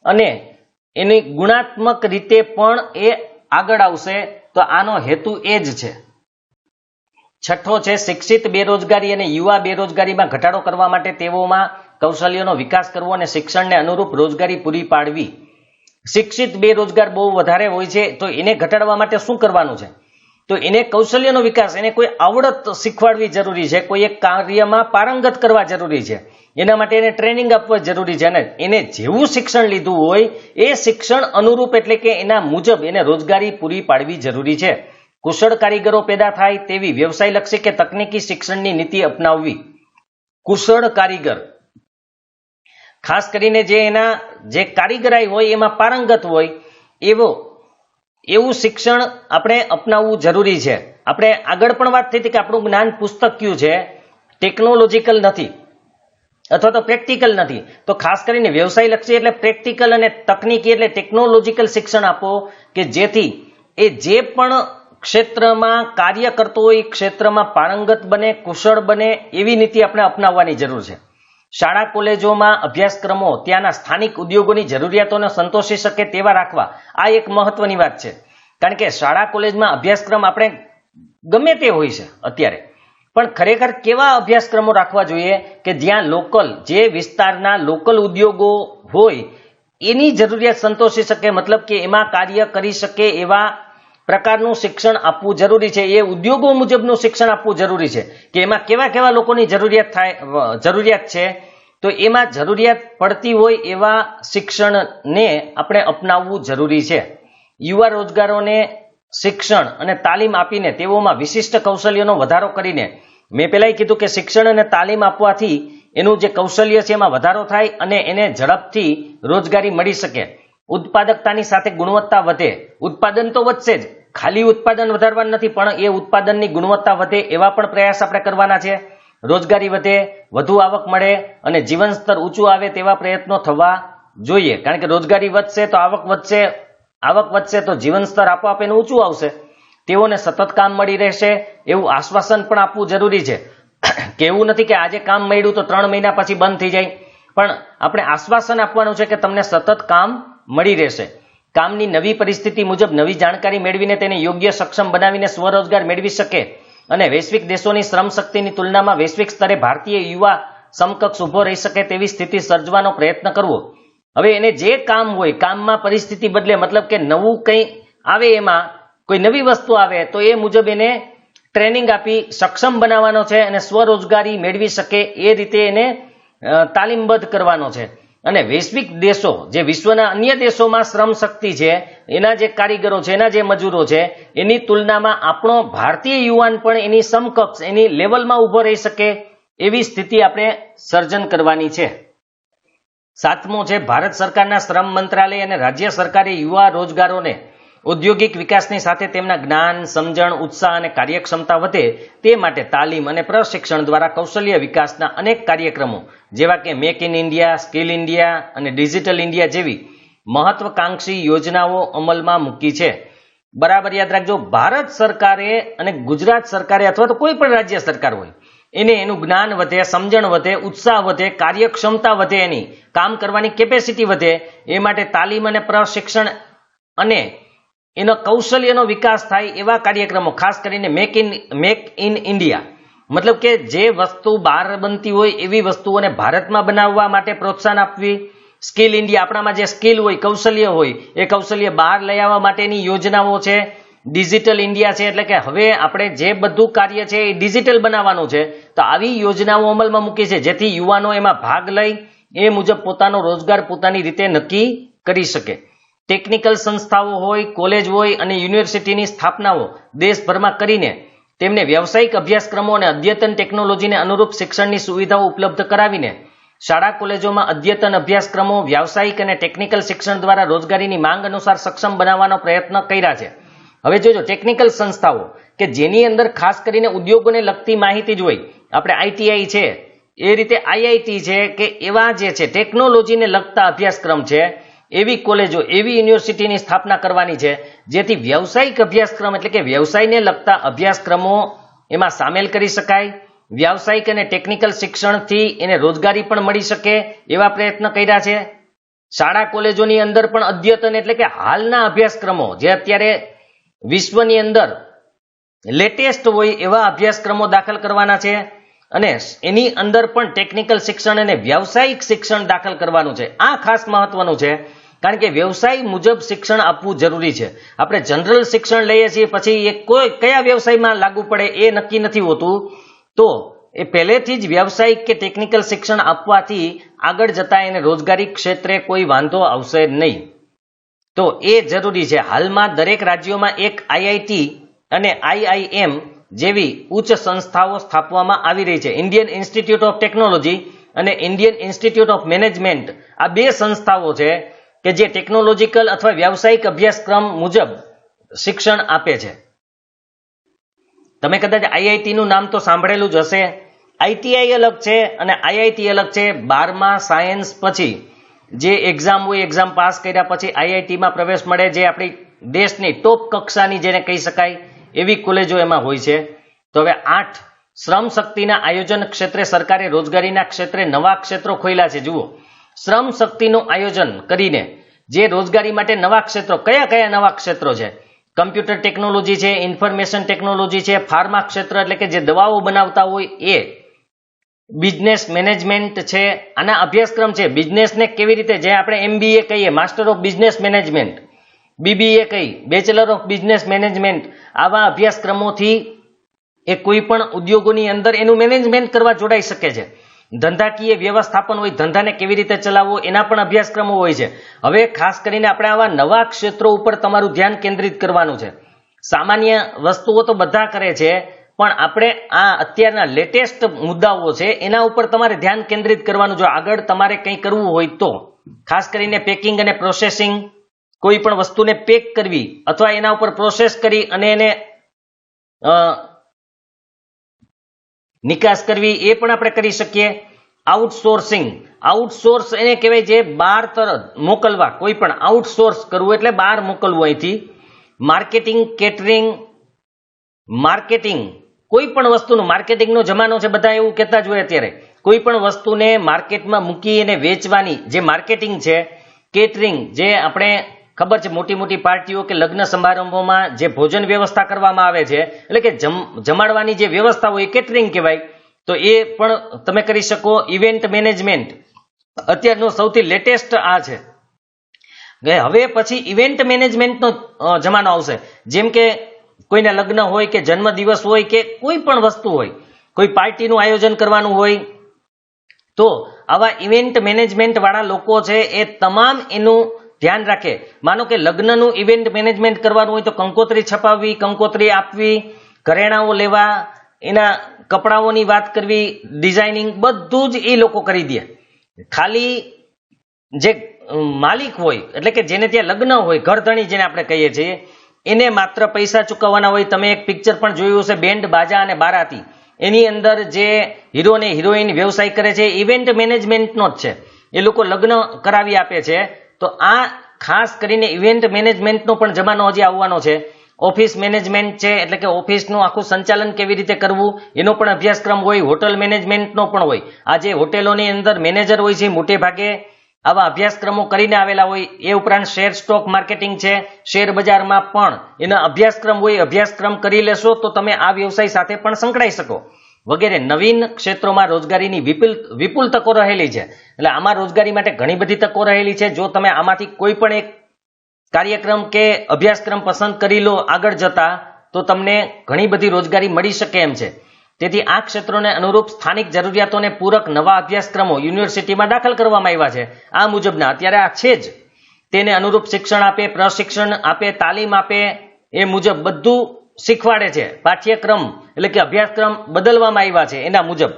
અને એની ગુણાત્મક રીતે પણ એ આગળ આવશે. તો આનો હેતુ એ જ છે. છઠ્ઠો છે શિક્ષિત બેરોજગારી અને યુવા બેરોજગારીમાં ઘટાડો કરવા માટે તેઓમાં કૌશલ્યનો વિકાસ કરવો અને શિક્ષણને અનુરૂપ રોજગારી પૂરી પાડવી. શિક્ષિત બેરોજગાર બહુ વધારે હોય છે, તો એને ઘટાડવા માટે શું કરવાનું છે? તો એને કૌશલ્યનો વિકાસ, એને કોઈ આવડત શીખવાડવી જરૂરી છે, કોઈ એક કાર્યમાં પારંગત કરવા જરૂરી છે. એના માટે એને ટ્રેનિંગ આપવા જરૂરી છે અને એને જેવું શિક્ષણ લીધું હોય એ શિક્ષણ અનુરૂપ એટલે કે એના મુજબ એને રોજગારી પૂરી પાડવી જરૂરી છે. કુશળ કારીગરો પેદા થાય તેવી વ્યવસાયલક્ષી કે તકનીકી શિક્ષણની નીતિ અપનાવવી. કુશળ કારીગર, ખાસ કરીને જે કારીગરાઈ હોય એમાં પારંગત હોય એવું શિક્ષણ આપણે અપનાવવું જરૂરી છે. આપણે આગળ પણ વાત થઈ હતી કે આપણું જ્ઞાન પુસ્તકિયું છે, ટેકનોલોજીકલ નથી અથવા તો પ્રેક્ટિકલ નથી. તો ખાસ કરીને વ્યવસાયલક્ષી એટલે પ્રેક્ટિકલ અને તકનીકી એટલે ટેકનોલોજીકલ શિક્ષણ આપો કે જેથી એ જે પણ ક્ષેત્રમાં કાર્ય કરતો હોય એ ક્ષેત્રમાં પારંગત બને, કુશળ બને એવી નીતિ આપણે અપનાવવાની જરૂર છે. શાળા કોલેજોમાં અભ્યાસક્રમો ત્યાંના સ્થાનિક ઉદ્યોગોની જરૂરિયાતોને સંતોષી શકે તેવા રાખવા, આ એક મહત્વની વાત છે. કારણ કે શાળા કોલેજમાં અભ્યાસક્રમ આપણે ગમે તે હોય છે અત્યારે, પણ ખરેખર કેવા અભ્યાસક્રમો રાખવા જોઈએ કે જ્યાં લોકલ, જે વિસ્તારના લોકલ ઉદ્યોગો હોય એની જરૂરિયાત સંતોષી શકે, મતલબ કે એમાં કાર્ય કરી શકે એવા પ્રકારનું શિક્ષણ આપવું જરૂરી છે. એ ઉદ્યોગો મુજબનું શિક્ષણ આપવું જરૂરી છે કે એમાં કેવા કેવા લોકોની જરૂરિયાત છે. તો એમાં જરૂરિયાત પડતી હોય એવા શિક્ષણને આપણે અપનાવવું જરૂરી છે. યુવા રોજગારોને શિક્ષણ અને તાલીમ આપીને તેઓમાં વિશિષ્ટ કૌશલ્યનો વધારો કરીને, મેં પહેલાં કીધું કે શિક્ષણ અને તાલીમ આપવાથી એનું જે કૌશલ્ય છે એમાં વધારો થાય અને એને ઝડપથી રોજગારી મળી શકે. ઉત્પાદકતાની સાથે ગુણવત્તા વધે. ઉત્પાદન તો વધશે જ, ખાલી ઉત્પાદન વધારવાનું નથી, પણ એ ઉત્પાદનની ગુણવત્તા વધે એવા પણ પ્રયાસ આપણે કરવાના છે. રોજગારી વધે, વધુ આવક મળે અને જીવન સ્તર ઊંચું આવે તેવા પ્રયત્નો થવા જોઈએ. કારણ કે રોજગારી વધશે તો આવક વધશે, આવક વધશે તો જીવન સ્તર આપોઆપ એનું ઊંચું આવશે. તેઓને સતત કામ મળી રહેશે એવું આશ્વાસન પણ આપવું જરૂરી છે. કે એવું નથી કે આજે કામ મળ્યું તો 3 મહિના પછી બંધ થઈ જાય, પણ આપણે આશ્વાસન આપવાનું છે કે તમને સતત કામ મળી રહેશે. કામની નવી પરિસ્થિતિ મુજબ નવી જાણકારી મેળવીને તેને યોગ્ય સક્ષમ બનાવીને સ્વરોજગાર મેળવી શકે અને વૈશ્વિક દેશોની શ્રમ શક્તિની તુલનામાં વૈશ્વિક સ્તરે ભારતીય યુવા સમકક્ષ ઉભો રહી શકે તેવી સ્થિતિ સર્જવાનો પ્રયત્ન કરવો. હવે એને જે કામ હોય, કામમાં પરિસ્થિતિ બદલે, મતલબ કે નવું કંઈ આવે, એમાં કોઈ નવી વસ્તુ આવે તો એ મુજબ એને ટ્રેનિંગ આપી સક્ષમ બનાવવાનો છે અને સ્વરોજગારી મેળવી શકે એ રીતે એને તાલીમબદ્ધ કરવાનો છે. અને વૈશ્વિક દેશો, જે વિશ્વના અન્ય દેશોમાં શ્રમ શક્તિ છે, એના જે કારીગરો છે, એના જે મજૂરો છે, એની તુલનામાં આપણો ભારતીય યુવાન પણ એની સમકક્ષ, એની લેવલમાં ઊભો રહી શકે એવી સ્થિતિ આપણે સર્જન કરવાની છે. 7મું છે ભારત સરકારના શ્રમ મંત્રાલય અને રાજ્ય સરકારે યુવા રોજગારોને ઔદ્યોગિક વિકાસની સાથે તેમના જ્ઞાન, સમજણ, ઉત્સાહ અને કાર્યક્ષમતા વધે તે માટે તાલીમ અને પ્રશિક્ષણ દ્વારા કૌશલ્ય વિકાસના અનેક કાર્યક્રમો જેવા કે make in India, skill India અને ડિજિટલ ઇન્ડિયા જેવી મહત્વાકાંક્ષી યોજનાઓ અમલમાં મૂકી છે. બરાબર યાદ રાખજો, ભારત સરકારે અને ગુજરાત સરકારે અથવા તો કોઈ પણ રાજ્ય સરકાર હોય એને એનું જ્ઞાન વધે, સમજણ વધે, ઉત્સાહ વધે, કાર્યક્ષમતા વધે, એની કામ કરવાની કેપેસિટી વધે, એ માટે તાલીમ અને પ્રશિક્ષણ અને એનો કૌશલ્યનો વિકાસ થાય એવા કાર્યક્રમો, ખાસ કરીને મેક ઇન ઇન્ડિયા, મતલબ કે જે વસ્તુ બહાર બનતી હોય એવી વસ્તુઓને ભારતમાં બનાવવા માટે પ્રોત્સાહન આપવી. સ્કિલ ઇન્ડિયા, આપણામાં જે સ્કિલ હોય, કૌશલ્ય હોય, એ કૌશલ્ય બહાર લઈ આવવા માટેની યોજનાઓ છે. ડિજિટલ ઇન્ડિયા છે, એટલે કે હવે આપણે જે બધું કાર્ય છે એ ડિજિટલ બનાવવાનું છે. તો આવી યોજનાઓ અમલમાં મૂકી છે જેથી યુવાનો એમાં ભાગ લઈ એ મુજબ પોતાનો રોજગાર પોતાની રીતે નક્કી કરી શકે. ટેકનિકલ સંસ્થાઓ હોય, કોલેજ હોય અને યુનિવર્સિટીની સ્થાપનાઓ દેશભરમાં કરીને તેમને વ્યવસાયિક અભ્યાસક્રમો અને અદ્યતન ટેકનોલોજીને અનુરૂપ શિક્ષણની સુવિધાઓ ઉપલબ્ધ કરાવીને શાળા કોલેજોમાં અદ્યતન અભ્યાસક્રમો, વ્યાવસાયિક અને ટેકનિકલ શિક્ષણ દ્વારા રોજગારીની માંગ અનુસાર સક્ષમ બનાવવાનો પ્રયત્ન કર્યા છે. હવે જોજો, ટેકનિકલ સંસ્થાઓ કે જેની અંદર ખાસ કરીને ઉદ્યોગોને લગતી માહિતી જ હોય, આપણે આઈટીઆઈ છે, એ રીતે આઈઆઈટી છે, કે એવા જે છે ટેકનોલોજીને લગતા અભ્યાસક્રમ છે, એવી કોલેજો, એવી યુનિવર્સિટીની સ્થાપના કરવાની છે જેથી વ્યવસાયિક અભ્યાસક્રમ એટલે કે વ્યવસાયને લગતા અભ્યાસક્રમો એમાં સામેલ કરી શકાય. વ્યાવસાયિક અને ટેકનિકલ શિક્ષણથી એને રોજગારી પણ મળી શકે એવા પ્રયત્ન કર્યા છે. શાળા કોલેજોની અંદર પણ અદ્યતન એટલે કે હાલના અભ્યાસક્રમો જે અત્યારે વિશ્વની અંદર લેટેસ્ટ હોય એવા અભ્યાસક્રમો દાખલ કરવાના છે અને એની અંદર પણ ટેકનિકલ શિક્ષણ અને વ્યાવસાયિક શિક્ષણ દાખલ કરવાનું છે. આ ખાસ મહત્વનું છે કારણ કે વ્યવસાય મુજબ શિક્ષણ આપવું જરૂરી છે. આપણે જનરલ શિક્ષણ લઈએ છીએ, પછી એ કોઈ કયા વ્યવસાયમાં લાગુ પડે એ નક્કી નથી હોતું, તો એ પહેલેથી જ વ્યાવસાયિક કે ટેકનિકલ શિક્ષણ આપવાથી આગળ જતા એને રોજગારી ક્ષેત્રે કોઈ વાંધો આવશે નહીં. તો એ જરૂરી છે. હાલમાં દરેક રાજ્યોમાં એક આઈઆઈટી અને IIM જેવી ઉચ્ચ સંસ્થાઓ સ્થાપવામાં આવી રહી છે. ઇન્ડિયન ઇન્સ્ટિટ્યૂટ ઓફ ટેકનોલોજી અને ઇન્ડિયન ઇન્સ્ટિટ્યૂટ ઓફ મેનેજમેન્ટ, આ બે સંસ્થાઓ છે કે જે ટેકનોલોજીકલ અથવા વ્યાવસાયિક અભ્યાસક્રમ મુજબ શિક્ષણ આપે છે. તમે કદાચ IIT નું નામ તો સાંભળેલું જ હશે. ITI અલગ છે અને IIT અલગ છે. 12મા સાયન્સ પછી જે એક્ઝામ હોય, એક્ઝામ પાસ કર્યા પછી IIT માં પ્રવેશ મળે, જે આપણી દેશની ટોપ કક્ષાની જેને કહી શકાય એવી કોલેજો એમાં હોય છે. તો હવે 8 શ્રમ શક્તિના આયોજન ક્ષેત્રે સરકારે રોજગારીના ક્ષેત્રે નવા ક્ષેત્રો ખોલ્યા છે. જુઓ, શ્રમ શક્તિનું આયોજન કરીને જે રોજગારી માટે નવા ક્ષેત્રો, કયા કયા નવા ક્ષેત્રો છે? કમ્પ્યુટર ટેકનોલોજી છે, ઇન્ફોર્મેશન ટેકનોલોજી છે, ફાર્મા ક્ષેત્ર એટલે કે જે દવાઓ બનાવતા હોય એ, બિઝનેસ મેનેજમેન્ટ છે, આના અભ્યાસક્રમ છે. બિઝનેસને કેવી રીતે, જે આપણે MBA કહીએ, master of business management, BBA કહી, બેચલર ઓફ બિઝનેસ મેનેજમેન્ટ, આવા અભ્યાસક્રમોથી એ કોઈ પણ ઉદ્યોગોની અંદર એનું મેનેજમેન્ટ કરવા જોડાઈ શકે છે. ધંધાકીય વ્યવસ્થાપન હોય, ધંધાને કેવી રીતે ચલાવવો, એના પણ અભ્યાસક્રમો હોય છે. હવે ખાસ કરીને આપણે આવા નવા ક્ષેત્રો ઉપર તમારું ધ્યાન કેન્દ્રિત કરવાનું છે. સામાન્ય વસ્તુઓ તો બધા કરે છે, પણ આપણે આ અત્યારના લેટેસ્ટ મુદ્દાઓ છે એના ઉપર તમારે ધ્યાન કેન્દ્રિત કરવાનું. જો આગળ તમારે કંઈ કરવું હોય તો ખાસ કરીને પેકિંગ અને પ્રોસેસિંગ, કોઈ પણ વસ્તુને પેક કરવી અથવા એના ઉપર પ્રોસેસ કરી અને એને નિકાસ કરવી, એ પણ આપણે કરી શકીએ. આઉટસોર્સિંગ, આઉટસોર્સ એને કહેવાય જે બહાર તરફ મોકલવા, કોઈ પણ આઉટસોર્સ કરવું એટલે બહાર મોકલવું અહીંથી. માર્કેટિંગ, કેટરિંગ, માર્કેટિંગ, કોઈ પણ વસ્તુનું માર્કેટિંગનો જમાનો છે, બધા એવું કહેતા જ હોય અત્યારે. કોઈ પણ વસ્તુને માર્કેટમાં મૂકી અને વેચવાની જે માર્કેટિંગ છે. કેટરિંગ, જે આપણે ખબર છે મોટી મોટી પાર્ટીઓ કે લગ્ન સમારંભોમાં જે ભોજન વ્યવસ્થા કરવામાં આવે છે, એટલે કે જમાડવાની જે વ્યવસ્થા હોય એ કેટરિંગ કહેવાય. તો એ પણ તમે કરી શકો. ઇવેન્ટ મેનેજમેન્ટ અત્યારનો સૌથી લેટેસ્ટ આ છે. હવે પછી ઇવેન્ટ મેનેજમેન્ટનો જમાનો આવશે. જેમ કે કોઈના લગ્ન હોય કે જન્મદિવસ હોય કે કોઈ પણ વસ્તુ હોય, કોઈ પાર્ટીનું આયોજન કરવાનું હોય, તો આવા ઇવેન્ટ મેનેજમેન્ટ વાળા લોકો છે એ તમામ એનું ધ્યાન રાખે. માનો કે લગ્નનું ઇવેન્ટ મેનેજમેન્ટ કરવાનું હોય તો કંકોત્રી છપાવવી, કંકોત્રી આપવી, ઘરેણાઓ લેવા, એના કપડાઓની વાત કરવી, ડિઝાઇનિંગ, બધું જ એ લોકો કરી દે. ખાલી જે માલિક હોય એટલે કે જેને ત્યાં લગ્ન હોય, ઘરધણી જેને આપણે કહીએ છીએ, એને માત્ર પૈસા ચૂકવવાના હોય. તમે એક પિક્ચર પણ જોયું હશે, બેન્ડ બાજા અને બારાતી, એની અંદર જે હીરો ને હિરોઈન વ્યવસાય કરે છે ઇવેન્ટ મેનેજમેન્ટનો જ છે. એ લોકો લગ્ન કરાવી આપે છે. તો આ ખાસ કરીને ઇવેન્ટ મેનેજમેન્ટનો પણ જમાનો હજી આવવાનો છે. ઓફિસ મેનેજમેન્ટ છે, એટલે કે ઓફિસનું આખું સંચાલન કેવી રીતે કરવું એનો પણ અભ્યાસક્રમ હોય. હોટલ મેનેજમેન્ટનો પણ હોય. આ જે હોટેલોની અંદર મેનેજર હોય છે મોટે ભાગે આવા અભ્યાસક્રમો કરીને આવેલા હોય. એ ઉપરાંત શેર સ્ટોક માર્કેટિંગ છે, શેર બજારમાં પણ એના અભ્યાસક્રમ હોય. અભ્યાસક્રમ કરી લેશો તો તમે આ વ્યવસાય સાથે પણ સંકળાઈ શકો. વગેરે નવીન ક્ષેત્રોમાં રોજગારીની વિપુલ તકો રહેલી છે. એટલે આમાં રોજગારી માટે ઘણી બધી તકો રહેલી છે. જો તમે આમાંથી કોઈ પણ એક કાર્યક્રમ કે અભ્યાસક્રમ પસંદ કરી લો આગળ જતા, તો તમને ઘણી બધી રોજગારી મળી શકે એમ છે. તેથી આ ક્ષેત્રોને અનુરૂપ સ્થાનિક જરૂરિયાતોને પૂરક નવા અભ્યાસક્રમો યુનિવર્સિટીમાં દાખલ કરવામાં આવ્યા છે. આ મુજબના અત્યારે આ છે જ. તેને અનુરૂપ શિક્ષણ આપે, પ્રશિક્ષણ આપે, તાલીમ આપે, એ મુજબ બધું શીખવાડે છે. પાઠ્યક્રમ એટલે કે અભ્યાસક્રમ બદલવામાં આવ્યા છે એના મુજબ,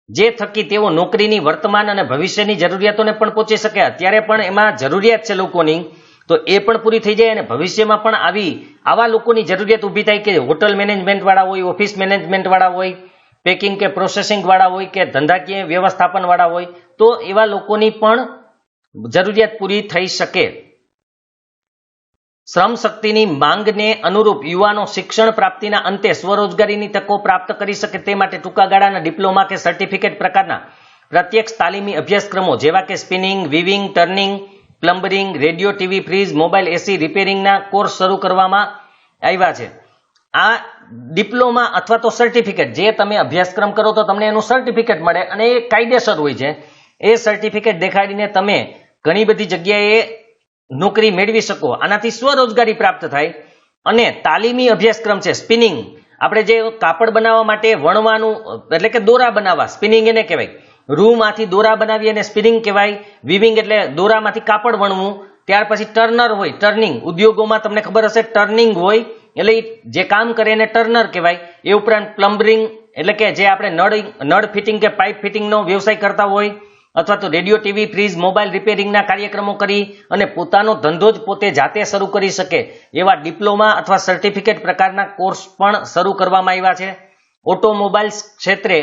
જે થકી તેઓ નોકરીની વર્તમાન અને ભવિષ્યની જરૂરિયાતોને પણ પહોંચી શકે. અત્યારે પણ એમાં જરૂરિયાત છે લોકોની, તો એ પણ પૂરી થઈ જાય અને ભવિષ્યમાં પણ આવા લોકોની જરૂરિયાત ઊભી થાય કે હોટલ મેનેજમેન્ટ વાળા હોય, ઓફિસ મેનેજમેન્ટ વાળા હોય, પેકિંગ કે પ્રોસેસિંગ વાળા હોય કે ધંધાકીય વ્યવસ્થાપન વાળા હોય, તો એવા લોકોની પણ જરૂરિયાત પૂરી થઈ શકે. શ્રમ શક્તિની માંગને અનુરૂપ યુવાનો શિક્ષણ પ્રાપ્તિના અંતે સ્વરોજગારીની તકો પ્રાપ્ત કરી શકે તે માટે ટૂંકા ગાળાના ડિપ્લોમા કે સર્ટિફિકેટ પ્રકારના પ્રત્યક્ષ તાલીમી અભ્યાસક્રમો જેવા કે spinning, weaving, turning, plumbing, radio, TV, fridge, mobile, AC રિપેરિંગના કોર્સ શરૂ કરવામાં આવ્યા છે. આ ડિપ્લોમા અથવા તો સર્ટિફિકેટ જે તમે અભ્યાસક્રમ કરો તો તમને એનું સર્ટિફિકેટ મળે અને એ કાયદેસર હોય છે. એ સર્ટિફિકેટ દેખાડીને તમે ઘણી બધી જગ્યાએ નોકરી મેળવી શકો. આનાથી સ્વરોજગારી પ્રાપ્ત થાય. અને તાલીમી અભ્યાસક્રમ છે સ્પિનિંગ, આપણે જે કાપડ બનાવવા માટે વણવાનું એટલે કે દોરા બનાવવા, સ્પિનિંગ એને કહેવાય. રૂમાંથી દોરા બનાવી અને સ્પિનિંગ કહેવાય. વિવિંગ એટલે દોરામાંથી કાપડ વણવું. ત્યાર પછી ટર્નર હોય, ટર્નિંગ, ઉદ્યોગોમાં તમને ખબર હશે ટર્નિંગ હોય, એટલે ઈ જે કામ કરે એને ટર્નર કહેવાય. એ ઉપરાંત પ્લમ્બરિંગ એટલે કે જે આપણે નળ ફિટિંગ કે પાઇપ ફિટિંગનો વ્યવસાય કરતા હોય, અથવા તો રેડિયો, ટીવી, ફ્રીજ, મોબાઈલ રિપેરિંગના કાર્યક્રમો કરી અને પોતાનો ધંધો જ પોતે જાતે શરૂ કરી શકે એવા ડિપ્લોમા અથવા સર્ટિફિકેટ પ્રકારના કોર્સ પણ શરૂ કરવામાં આવ્યા છે. ઓટોમોબાઈલ્સ ક્ષેત્રે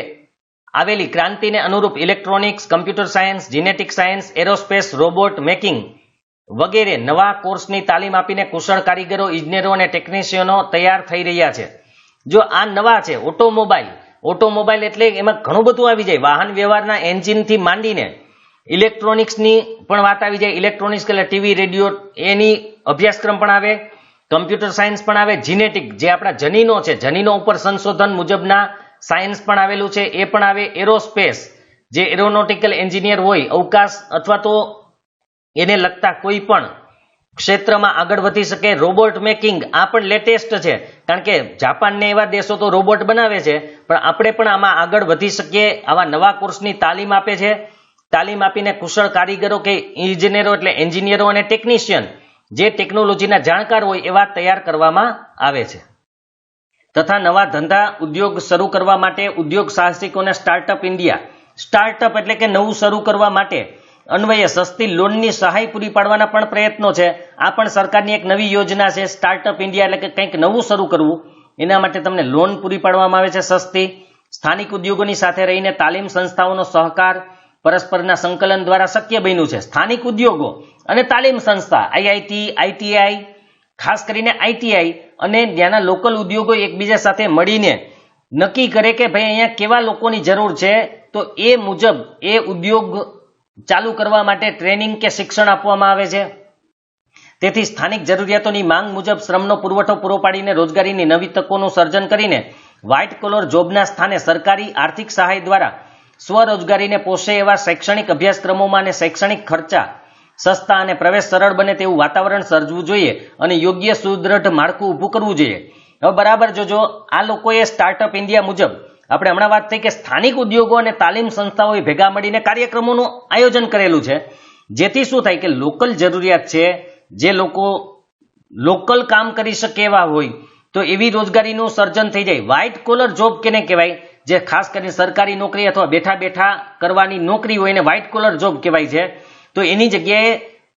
આવેલી ક્રાંતિને અનુરૂપ electronics, computer science, genetic science, aerospace, robot making વગેરે નવા કોર્સની તાલીમ આપીને કુશળ કારીગરો, ઇજનેરો અને ટેકનિશિયનો તૈયાર થઈ રહ્યા છે. જો આ નવા છે ઓટોમોબાઈલ એટલે એમાં ઘણું બધું આવી જાય. વાહન વ્યવહારના એન્જિનથી માંડીને ઇલેક્ટ્રોનિક્સની પણ વાત આવી જાય. ઇલેક્ટ્રોનિક્સ એટલે ટીવી, રેડિયો, એની અભ્યાસક્રમ પણ આવે. કમ્પ્યુટર સાયન્સ પણ આવે. જીનેટિક જે આપણા જનીનો છે, જનીનો ઉપર સંશોધન મુજબના સાયન્સ પણ આવેલું છે, એ પણ આવે. એરોસ્પેસ જે એરોનોટિકલ એન્જિનિયર હોય, અવકાશ અથવા તો એને લગતા કોઈ પણ ક્ષેત્રમાં આગળ વધી શકે. રોબોટ મેકિંગ આ પણ લેટેસ્ટ છે, કારણ કે જાપાનને એવા દેશો તો રોબોટ બનાવે છે, પણ આપણે પણ આમાં આગળ વધી શકીએ. આવા નવા કોર્સની તાલીમ આપે છે. તાલીમ આપીને કુશળ કારીગરો કે ઇજનેરો એટલે એન્જિનિયરો અને ટેકનિશિયન જે ટેકનોલોજીના જાણકાર હોય એવા તૈયાર કરવામાં આવે છે. તથા નવા ધંધા ઉદ્યોગ શરૂ કરવા માટે ઉદ્યોગ સાહસિકોને સ્ટાર્ટઅપ ઇન્ડિયા, સ્ટાર્ટઅપ એટલે કે નવું શરૂ કરવા માટે અન્વયે સસ્તી લોનની સહાય પૂરી પાડવાના પણ પ્રયત્નો છે. આ પણ સરકારની એક નવી યોજના છે. સ્ટાર્ટઅપ ઇન્ડિયા એટલે કે કંઈક નવું શરૂ કરવું, એના માટે તમને લોન પૂરી પાડવામાં આવે છે સસ્તી. સ્થાનિક ઉદ્યોગોની સાથે રહીને તાલીમ સંસ્થાઓનો સહકાર પરસ્પરના સંકલન દ્વારા શક્ય બન્યું છે. સ્થાનિક ઉદ્યોગો અને તાલીમ સંસ્થા આઈઆઈટી, આઈટીઆઈ, ખાસ કરીને આઈટીઆઈ અને ત્યાંના લોકલ ઉદ્યોગો એકબીજા સાથે મળીને નક્કી કરે કે ભાઈ અહીંયા કેવા લોકોની જરૂર છે, તો એ મુજબ એ ઉદ્યોગ ચાલુ કરવા માટે ટ્રેનિંગ કે શિક્ષણ આપવામાં આવે છે. તેથી સ્થાનિક જરૂરિયાતોની માંગ મુજબ શ્રમનો પુરવઠો પૂરો પાડીને રોજગારીની નવી તકોનું સર્જન કરીને વ્હાઇટ કોલર જોબના સ્થાને સરકારી આર્થિક સહાય દ્વારા સ્વરોજગારીને પોષે એવા શૈક્ષણિક અભ્યાસક્રમોમાં અને શૈક્ષણિક ખર્ચા સસ્તા અને પ્રવેશ સરળ બને તેવું વાતાવરણ સર્જવું જોઈએ અને યોગ્ય સુદ્રઢ માળખું ઊભું કરવું જોઈએ. હવે બરાબર જોજો, આ લોકોએ સ્ટાર્ટઅપ ઇન્ડિયા મુજબ આપણે હમણાં વાત થઈ કે સ્થાનિક ઉદ્યોગો અને તાલીમ સંસ્થાઓએ ભેગા મળીને કાર્યક્રમોનું આયોજન કરેલું છે, જેથી શું થાય કે લોકલ જરૂરિયાત છે, જે લોકો લોકલ કામ કરી શકે એવા હોય તો એવી રોજગારીનું સર્જન થઈ જાય. વ્હાઇટ કોલર જોબ કેને કહેવાય? જે ખાસ કરીને સરકારી નોકરી અથવા બેઠા બેઠા કરવાની નોકરી હોય એને વ્હાઇટ કોલર જોબ કહેવાય છે. તો એની જગ્યાએ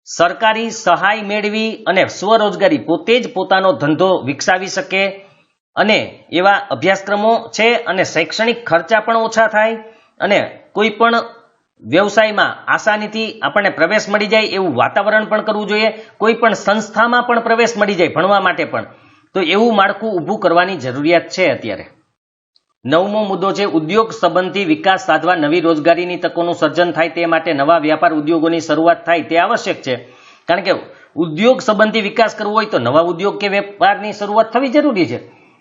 સરકારી સહાય મેળવી અને સ્વરોજગારી પોતે જ પોતાનો ધંધો વિકસાવી શકે અને એવા અભ્યાસક્રમો છે અને શૈક્ષણિક ખર્ચા પણ ઓછા થાય અને કોઈ પણ વ્યવસાયમાં આસાનીથી આપણને પ્રવેશ મળી જાય એવું વાતાવરણ પણ કરવું જોઈએ. કોઈ પણ સંસ્થામાં પણ પ્રવેશ મળી જાય ભણવા માટે પણ, તો એવું માળખું ઊભું કરવાની જરૂરિયાત છે અત્યારે. 9મો મુદ્દો છે ઉદ્યોગ સંબંધી વિકાસ સાધવા નવી રોજગારીની તકોનું સર્જન થાય તે માટે નવા વ્યાપાર ઉદ્યોગોની શરૂઆત થાય તે આવશ્યક છે. કારણ કે ઉદ્યોગ સંબંધી વિકાસ કરવો હોય તો નવા ઉદ્યોગ કે વેપારની શરૂઆત થવી જરૂરી છે.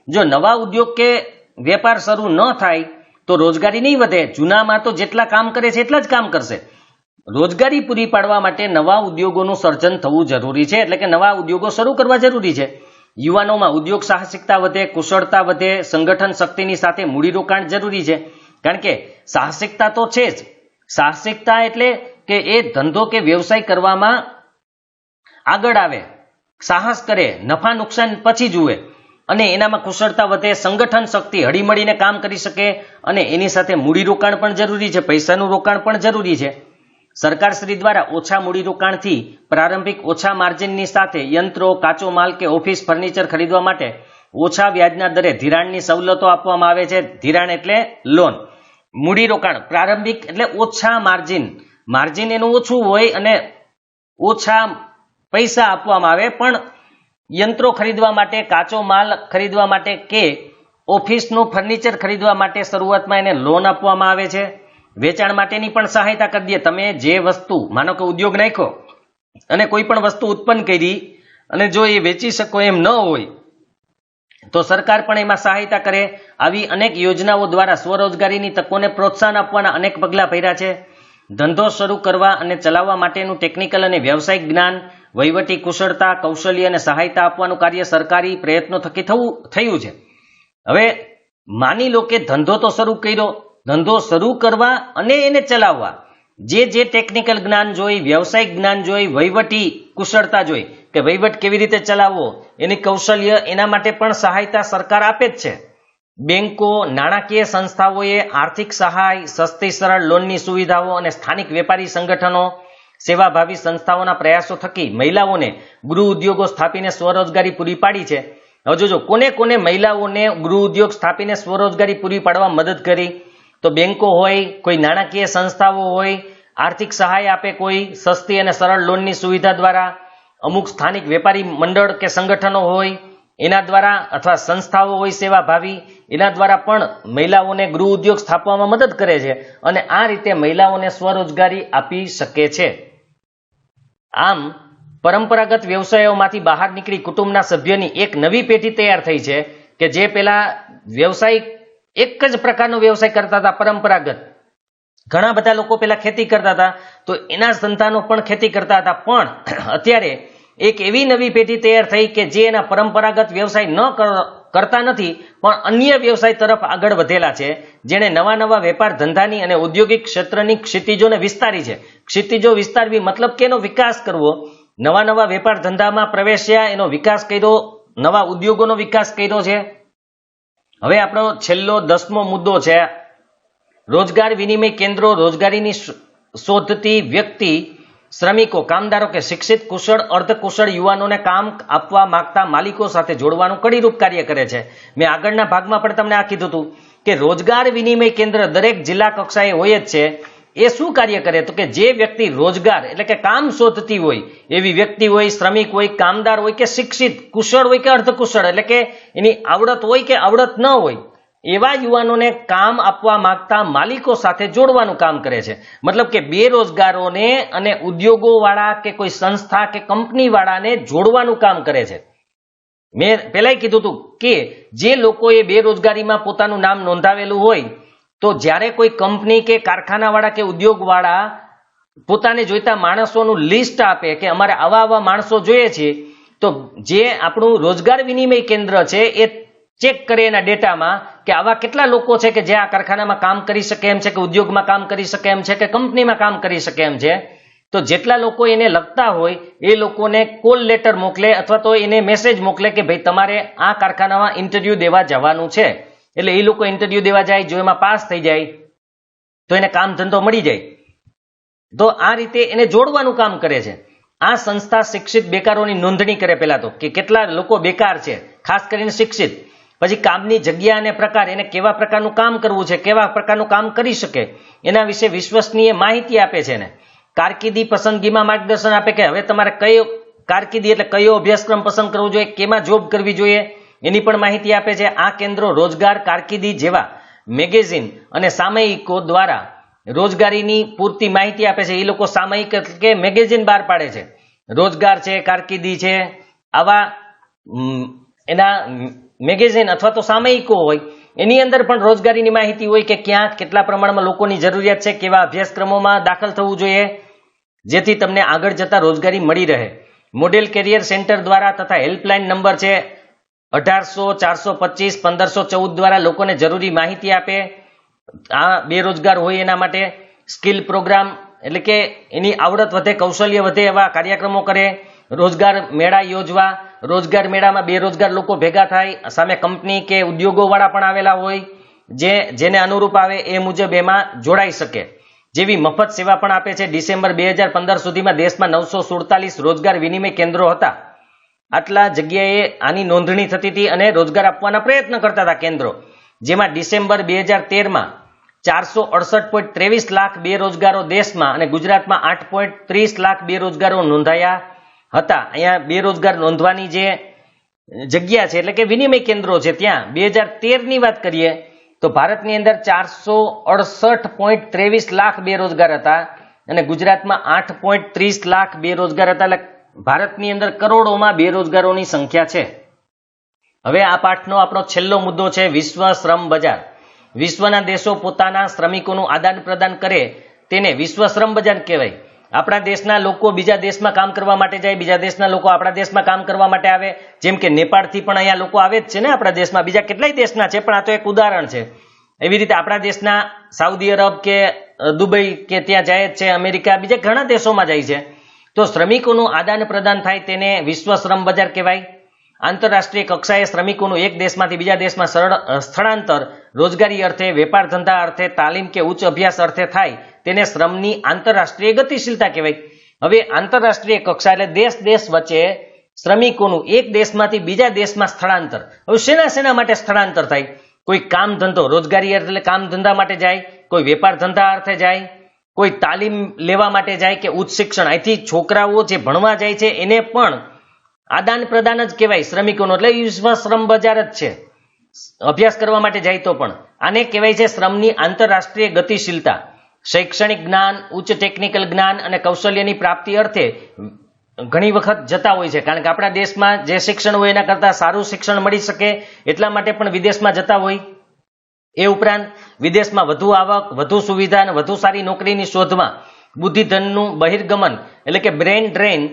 જો નવા ઉદ્યોગ કે વેપાર શરૂ ન થાય તો રોજગારી નહીં વધે. જૂનામાં તો જેટલા કામ કરે છે એટલા જ કામ કરશે. રોજગારી પૂરી પાડવા માટે નવા ઉદ્યોગોનું સર્જન થવું જરૂરી છે, એટલે કે નવા ઉદ્યોગો શરૂ કરવા જરૂરી છે. યુવાનોમાં ઉદ્યોગ સાહસિકતા વધે, કુશળતા વધે, સંગઠન શક્તિની સાથે મૂડીરોકાણ જરૂરી છે. કારણ કે સાહસિકતા તો છે જ. સાહસિકતા એટલે કે એ ધંધો કે વ્યવસાય કરવામાં આગળ આવે, સાહસ કરે, નફા નુકસાન પછી જુએ અને એનામાં કુશળતા વધે, સંગઠન શક્તિ, હળીમળીને કામ કરી શકે અને એની સાથે મૂડીરોકાણ પણ જરૂરી છે, પૈસાનું રોકાણ પણ જરૂરી છે. સરકારશ્રી દ્વારા ઓછા મૂડીરોકાણથી પ્રારંભિક ઓછા માર્જિનની સાથે યંત્રો, કાચો માલ કે ઓફિસ ફર્નિચર ખરીદવા માટે ઓછા વ્યાજના દરે ધિરાણની સવલતો આપવામાં આવે છે. ધિરાણ એટલે લોન. મૂડીરોકાણ પ્રારંભિક એટલે ઓછા માર્જિન એનું ઓછું હોય અને ઓછા પૈસા આપવામાં આવે, પણ યંત્રો ખરીદવા માટે, કાચો માલ ખરીદવા માટે કે ઓફિસનું ફર્નિચર ખરીદવા માટે શરૂઆતમાં એને લોન આપવામાં આવે છે. વેચાણ માટેની પણ સહાયતા કરી દે. તમે જે વસ્તુ, માનો કે ઉદ્યોગ નાખ્યો અને કોઈ પણ વસ્તુ ઉત્પન્ન કરી અને જો એ વેચી શકો એમ ન હોય તો સરકાર પણ એમાં સહાયતા કરે. આવી અનેક યોજનાઓ દ્વારા સ્વરોજગારીની તકોને પ્રોત્સાહન આપવાના અનેક પગલાં ભર્યા છે. ધંધો શરૂ કરવા અને ચલાવવા માટેનું ટેકનિકલ અને વ્યવસાયિક જ્ઞાન, વહીવટી કુશળતા, કૌશલ્ય અને સહાયતા આપવાનું કાર્ય સરકારી પ્રયત્નો થકી થયું છે. હવે માની લો કે ધંધો તો શરૂ કર્યો, ધંધો શરૂ કરવા અને એને ચલાવવા જે ટેકનિકલ જ્ઞાન જોઈ, વ્યવસાયિક જ્ઞાન જોઈ, વહીવટી કુશળતા જોઈ, કે વહીવટ કેવી રીતે ચલાવવો, એની કૌશલ્ય, એના માટે પણ સહાયતા સરકાર આપે જ છે. બેંકો, નાણાકીય સંસ્થાઓએ આર્થિક સહાય, સસ્તી સરળ લોનની સુવિધાઓ અને સ્થાનિક વેપારી સંગઠનો, સેવાભાવી સંસ્થાઓના પ્રયાસો થકી મહિલાઓને ગૃહ ઉદ્યોગો સ્થાપીને સ્વરોજગારી પૂરી પાડી છે. હવે જોજો કોને કોને મહિલાઓને ગૃહ ઉદ્યોગ સ્થાપીને સ્વરોજગારી પૂરી પાડવા મદદ કરી, તો બેંકો હોય, કોઈ નાણાકીય સંસ્થાઓ હોય, આર્થિક સહાય આપે કોઈ સસ્તી અને સરળ લોનની સુવિધા દ્વારા, અમુક સ્થાનિક વેપારી મંડળ કે સંગઠનો હોય એના દ્વારા, અથવા સંસ્થાઓ હોય સેવાભાવી, એના દ્વારા પણ મહિલાઓને ગૃહ ઉદ્યોગ સ્થાપવામાં મદદ કરે છે અને આ રીતે મહિલાઓને સ્વરોજગારી આપી શકે છે. આમ પરંપરાગત વ્યવસાયોમાંથી બહાર નીકળી કુટુંબના સભ્યની એક નવી પેઢી તૈયાર થઈ છે કે જે પેલા વ્યવસાય એક જ પ્રકારનો વ્યવસાય કરતા હતા, પરંપરાગત. ઘણા બધા લોકો પેલા ખેતી કરતા હતા તો એના સંતાનો પણ ખેતી કરતા હતા, પણ અત્યારે એક એવી નવી પેઢી તૈયાર થઈ કે જે એના પરંપરાગત વ્યવસાય ન કરતા નથી પણ અન્ય વ્યવસાય તરફ આગળ વધેલા છે, જેણે નવા નવા વેપાર ધંધાની અને ઔદ્યોગિક ક્ષેત્રની ક્ષિતિજોને વિસ્તારી છે. ક્ષિતિજો વિસ્તારવી મતલબ કે એનો વિકાસ કરવો, નવા નવા વેપાર ધંધામાં પ્રવેશ્યા, એનો વિકાસ કર્યો, નવા ઉદ્યોગોનો વિકાસ કર્યો છે. હવે આપણો છેલ્લો 10મો મુદ્દો છે રોજગાર વિનિમય કેન્દ્રો રોજગારીની શોધતી વ્યક્તિ, શ્રમિકો, કામદારો કે શિક્ષિત, કુશળ, અર્ધકુશળ યુવાનોને કામ આપવા માંગતા માલિકો સાથે જોડવાનું કડીરૂપ કાર્ય કરે છે. મેં આગળના ભાગમાં પણ તમને આ કીધું હતું કે રોજગાર વિનિમય કેન્દ્ર દરેક જિલ્લા કક્ષાએ હોય જ છે. એ શું કાર્ય કરે તો કે જે વ્યક્તિ રોજગાર એટલે કે કામ શોધતી હોય એવી વ્યક્તિ હોય, શ્રમિક હોય, કામદાર હોય કે શિક્ષિત, કુશળ હોય કે અર્ધકુશળ એટલે કે એની આવડત હોય કે આવડત ન હોય એવા યુવાનોને કામ આપવા માંગતા માલિકો સાથે જોડવાનું કામ કરે છે. મતલબ કે બેરોજગારોને અને ઉદ્યોગો વાળા કે કોઈ સંસ્થા કે કંપની વાળાને જોડવાનું કામ કરે છે. મેં પહેલા કીધું હતું કે જે લોકોએ બેરોજગારીમાં પોતાનું નામ નોંધાવેલું હોય તો જ્યારે કોઈ કંપની કે કારખાના વાળા કે ઉદ્યોગ વાળા પોતાને જોઈતા માણસોનું લિસ્ટ આપે કે અમારે આવા આવા માણસો જોઈએ છે, તો જે આપણું રોજગાર વિનિમય કેન્દ્ર છે એ ચેક કરે એના ડેટામાં કે આવા કેટલા લોકો છે કે જે આ કારખાનામાં કામ કરી શકે એમ છે, કે ઉદ્યોગમાં કામ કરી શકે એમ છે, કે કંપનીમાં કામ કરી શકે એમ છે. તો જેટલા લોકો એને લગતા હોય એ લોકોને કોલ લેટર મોકલે અથવા તો એને મેસેજ મોકલે કે ભાઈ તમારે આ કારખાનામાં ઇન્ટરવ્યુ દેવા જવાનું છે. એટલે એ લોકો ઇન્ટરવ્યુ દેવા જાય, જો એમાં પાસ થઈ જાય તો એને કામ ધંધો મળી જાય. તો આ રીતે એને જોડવાનું કામ કરે છે. આ સંસ્થા શિક્ષિત બેકારોની નોંધણી કરે પહેલા તો કે કેટલા લોકો બેકાર છે, ખાસ કરીને શિક્ષિત. પછી કામની જગ્યા અને પ્રકાર, એને કેવા પ્રકારનું કામ કરવું છે, કેવા પ્રકારનું કામ કરી શકે એના વિશે વિશ્વસનીય માહિતી આપે છે. ને કારકિર્દી પસંદગીમાં માર્ગદર્શન આપે કે હવે તમારે કયો કારકિર્દી એટલે કયો અભ્યાસક્રમ પસંદ કરવો જોઈએ, કેમાં જોબ કરવી જોઈએ એની પણ માહિતી આપે છે. આ કેન્દ્રો રોજગાર, કારકિર્દી જેવા મેગેઝિન અને સામયિકો દ્વારા રોજગારીની પૂરતી માહિતી આપે છે. એ લોકો સામયિક કે મેગેઝિન બહાર પાડે છે. રોજગાર છે, કારકિર્દી છે, આવા એના મેગેઝિન અથવા તો સામયિકો હોય એની અંદર પણ રોજગારીની માહિતી હોય કે ક્યાં કેટલા પ્રમાણમાં લોકોની જરૂરિયાત છે, કેવા અભ્યાસક્રમોમાં દાખલ થવું જોઈએ જેથી તમને આગળ જતા રોજગારી મળી રહે. મોડેલ કેરિયર સેન્ટર દ્વારા તથા હેલ્પલાઇન નંબર છે 1800 425 1514 દ્વારા લોકોને જરૂરી માહિતી આપે. આ બેરોજગાર હોય એના માટે સ્કિલ પ્રોગ્રામ એટલે કે એની આવડત વધે, કૌશલ્ય વધે એવા કાર્યક્રમો કરે. રોજગાર મેળા યોજવા, રોજગાર મેળામાં બેરોજગાર લોકો ભેગા થાય, સામે કંપની કે ઉદ્યોગો વાળા પણ આવેલા હોય જેને અનુરૂપ આવે એ મુજબ એમાં જોડાઈ શકે જેવી મફત સેવા પણ આપે છે. ડિસેમ્બર 2015 સુધીમાં દેશમાં 947 રોજગાર વિનિમય કેન્દ્રો હતા. આટલા જગ્યાએ આની નોંધણી થતી હતી અને રોજગાર આપવાના પ્રયત્ન કરતા હતા કેન્દ્રો, જેમાં ડિસેમ્બર 2013માં 468.23 લાખ બેરોજગારો દેશમાં અને ગુજરાતમાં 8.30 લાખ બેરોજગારો નોંધાયા હતા. અહીંયા બેરોજગાર નોંધવાની જે જગ્યા છે એટલે કે વિનિમય કેન્દ્રો છે ત્યાં 2013ની વાત કરીએ તો ભારતની અંદર 468.23 લાખ બેરોજગાર હતા અને ગુજરાતમાં 8.30 લાખ બેરોજગાર હતા. એટલે ભારતની અંદર કરોડોમાં બેરોજગારોની સંખ્યા છે. હવે આ પાઠનો આપણો છેલ્લો મુદ્દો છે વિશ્વ શ્રમ બજાર. વિશ્વના દેશો પોતાના શ્રમિકોનું આદાન પ્રદાન કરે તેને વિશ્વ શ્રમ બજાર કહેવાય. આપણા દેશના લોકો બીજા દેશમાં કામ કરવા માટે જાય, બીજા દેશના લોકો આપણા દેશમાં કામ કરવા માટે આવે. જેમ કે નેપાળથી પણ અહીંયા લોકો આવે જ છે ને આપણા દેશમાં, બીજા કેટલાય દેશના છે પણ આ તો એક ઉદાહરણ છે. એવી રીતે આપણા દેશના સાઉદી અરબ કે દુબઈ કે ત્યાં જાય જ છે, અમેરિકા, બીજા ઘણા દેશોમાં જાય છે. તો તો શ્રમિકોનું આદાન પ્રદાન થાય તેને વિશ્વ શ્રમ બજાર કહેવાય. આંતરરાષ્ટ્રીય કક્ષાએ શ્રમિકોનું એક દેશમાંથી બીજા દેશમાં સ્થળાંતર રોજગારી અર્થે, વેપાર ધંધા અર્થે, તાલીમ કે ઉચ્ચ અભ્યાસ અર્થે થાય તેને શ્રમની આંતરરાષ્ટ્રીય ગતિશીલતા કહેવાય. હવે આંતરરાષ્ટ્રીય કક્ષા એટલે દેશ વચ્ચે શ્રમિકોનું એક દેશમાંથી બીજા દેશમાં સ્થળાંતર. હવે શેના માટે સ્થળાંતર થાય? કોઈ કામ ધંધો, રોજગારી એટલે કામ ધંધા માટે જાય, કોઈ વેપાર ધંધા અર્થે જાય, કોઈ તાલીમ લેવા માટે જાય કે ઉચ્ચ શિક્ષણ. અહીંથી છોકરાઓ જે ભણવા જાય છે એને પણ આદાન પ્રદાન જ કહેવાય શ્રમિકોનો, એટલે વિશ્વ શ્રમ બજાર જ છે. અભ્યાસ કરવા માટે જાય તો પણ આને કહેવાય છે શ્રમની આંતરરાષ્ટ્રીય ગતિશીલતા. શૈક્ષણિક જ્ઞાન, ઉચ્ચ ટેકનિકલ જ્ઞાન અને કૌશલ્યની પ્રાપ્તિ અર્થે ઘણી વખત જતા હોય છે, કારણ કે આપણા દેશમાં જે શિક્ષણ હોય એના કરતાં સારું શિક્ષણ મળી શકે એટલા માટે પણ વિદેશમાં જતા હોય. એ ઉપરાંત વિદેશમાં વધુ આવક, વધુ સુવિધા અને વધુ સારી નોકરીની શોધમાં બુદ્ધિધનનું બહિર્ગમન એટલે કે બ્રેન ડ્રેન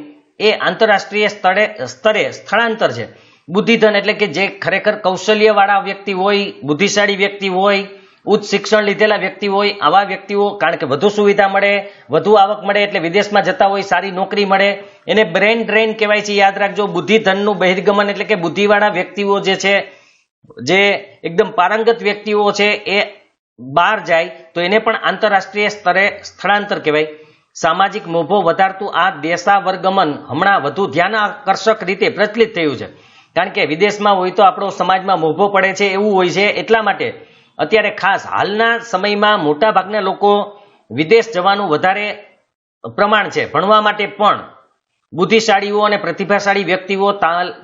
એ આંતરરાષ્ટ્રીય સ્તરે સ્થળાંતર છે. બુદ્ધિધન એટલે કે જે ખરેખર કૌશલ્યવાળા વ્યક્તિ હોય, બુદ્ધિશાળી વ્યક્તિ હોય, ઉચ્ચ શિક્ષણ લીધેલા વ્યક્તિ હોય, આવા વ્યક્તિઓ કારણ કે વધુ સુવિધા મળે, વધુ આવક મળે એટલે વિદેશમાં જતા હોય, સારી નોકરી મળે, એને બ્રેન ડ્રેન કહેવાય છે. યાદ રાખજો, બુદ્ધિધનનું બહિર્ગમન એટલે કે બુદ્ધિવાળા વ્યક્તિઓ જે છે, જે એકદમ પારંગત વ્યક્તિઓ છે એ બહાર જાય તો એને પણ આંતરરાષ્ટ્રીય સ્તરે સ્થળાંતર કહેવાય. સામાજિક મોભો વધારતું આ દેશાવર્ગમન હમણાં વધુ ધ્યાન આકર્ષક રીતે પ્રચલિત થયું છે, કારણ કે વિદેશમાં હોય તો આપણો સમાજમાં મોભો પડે છે એવું હોય છે. એટલા માટે અત્યારે ખાસ હાલના સમયમાં મોટા ભાગના લોકો વિદેશ જવાનું વધારે પ્રમાણ છે ભણવા માટે. પણ બુદ્ધિશાળીઓ અને પ્રતિભાશાળી વ્યક્તિઓ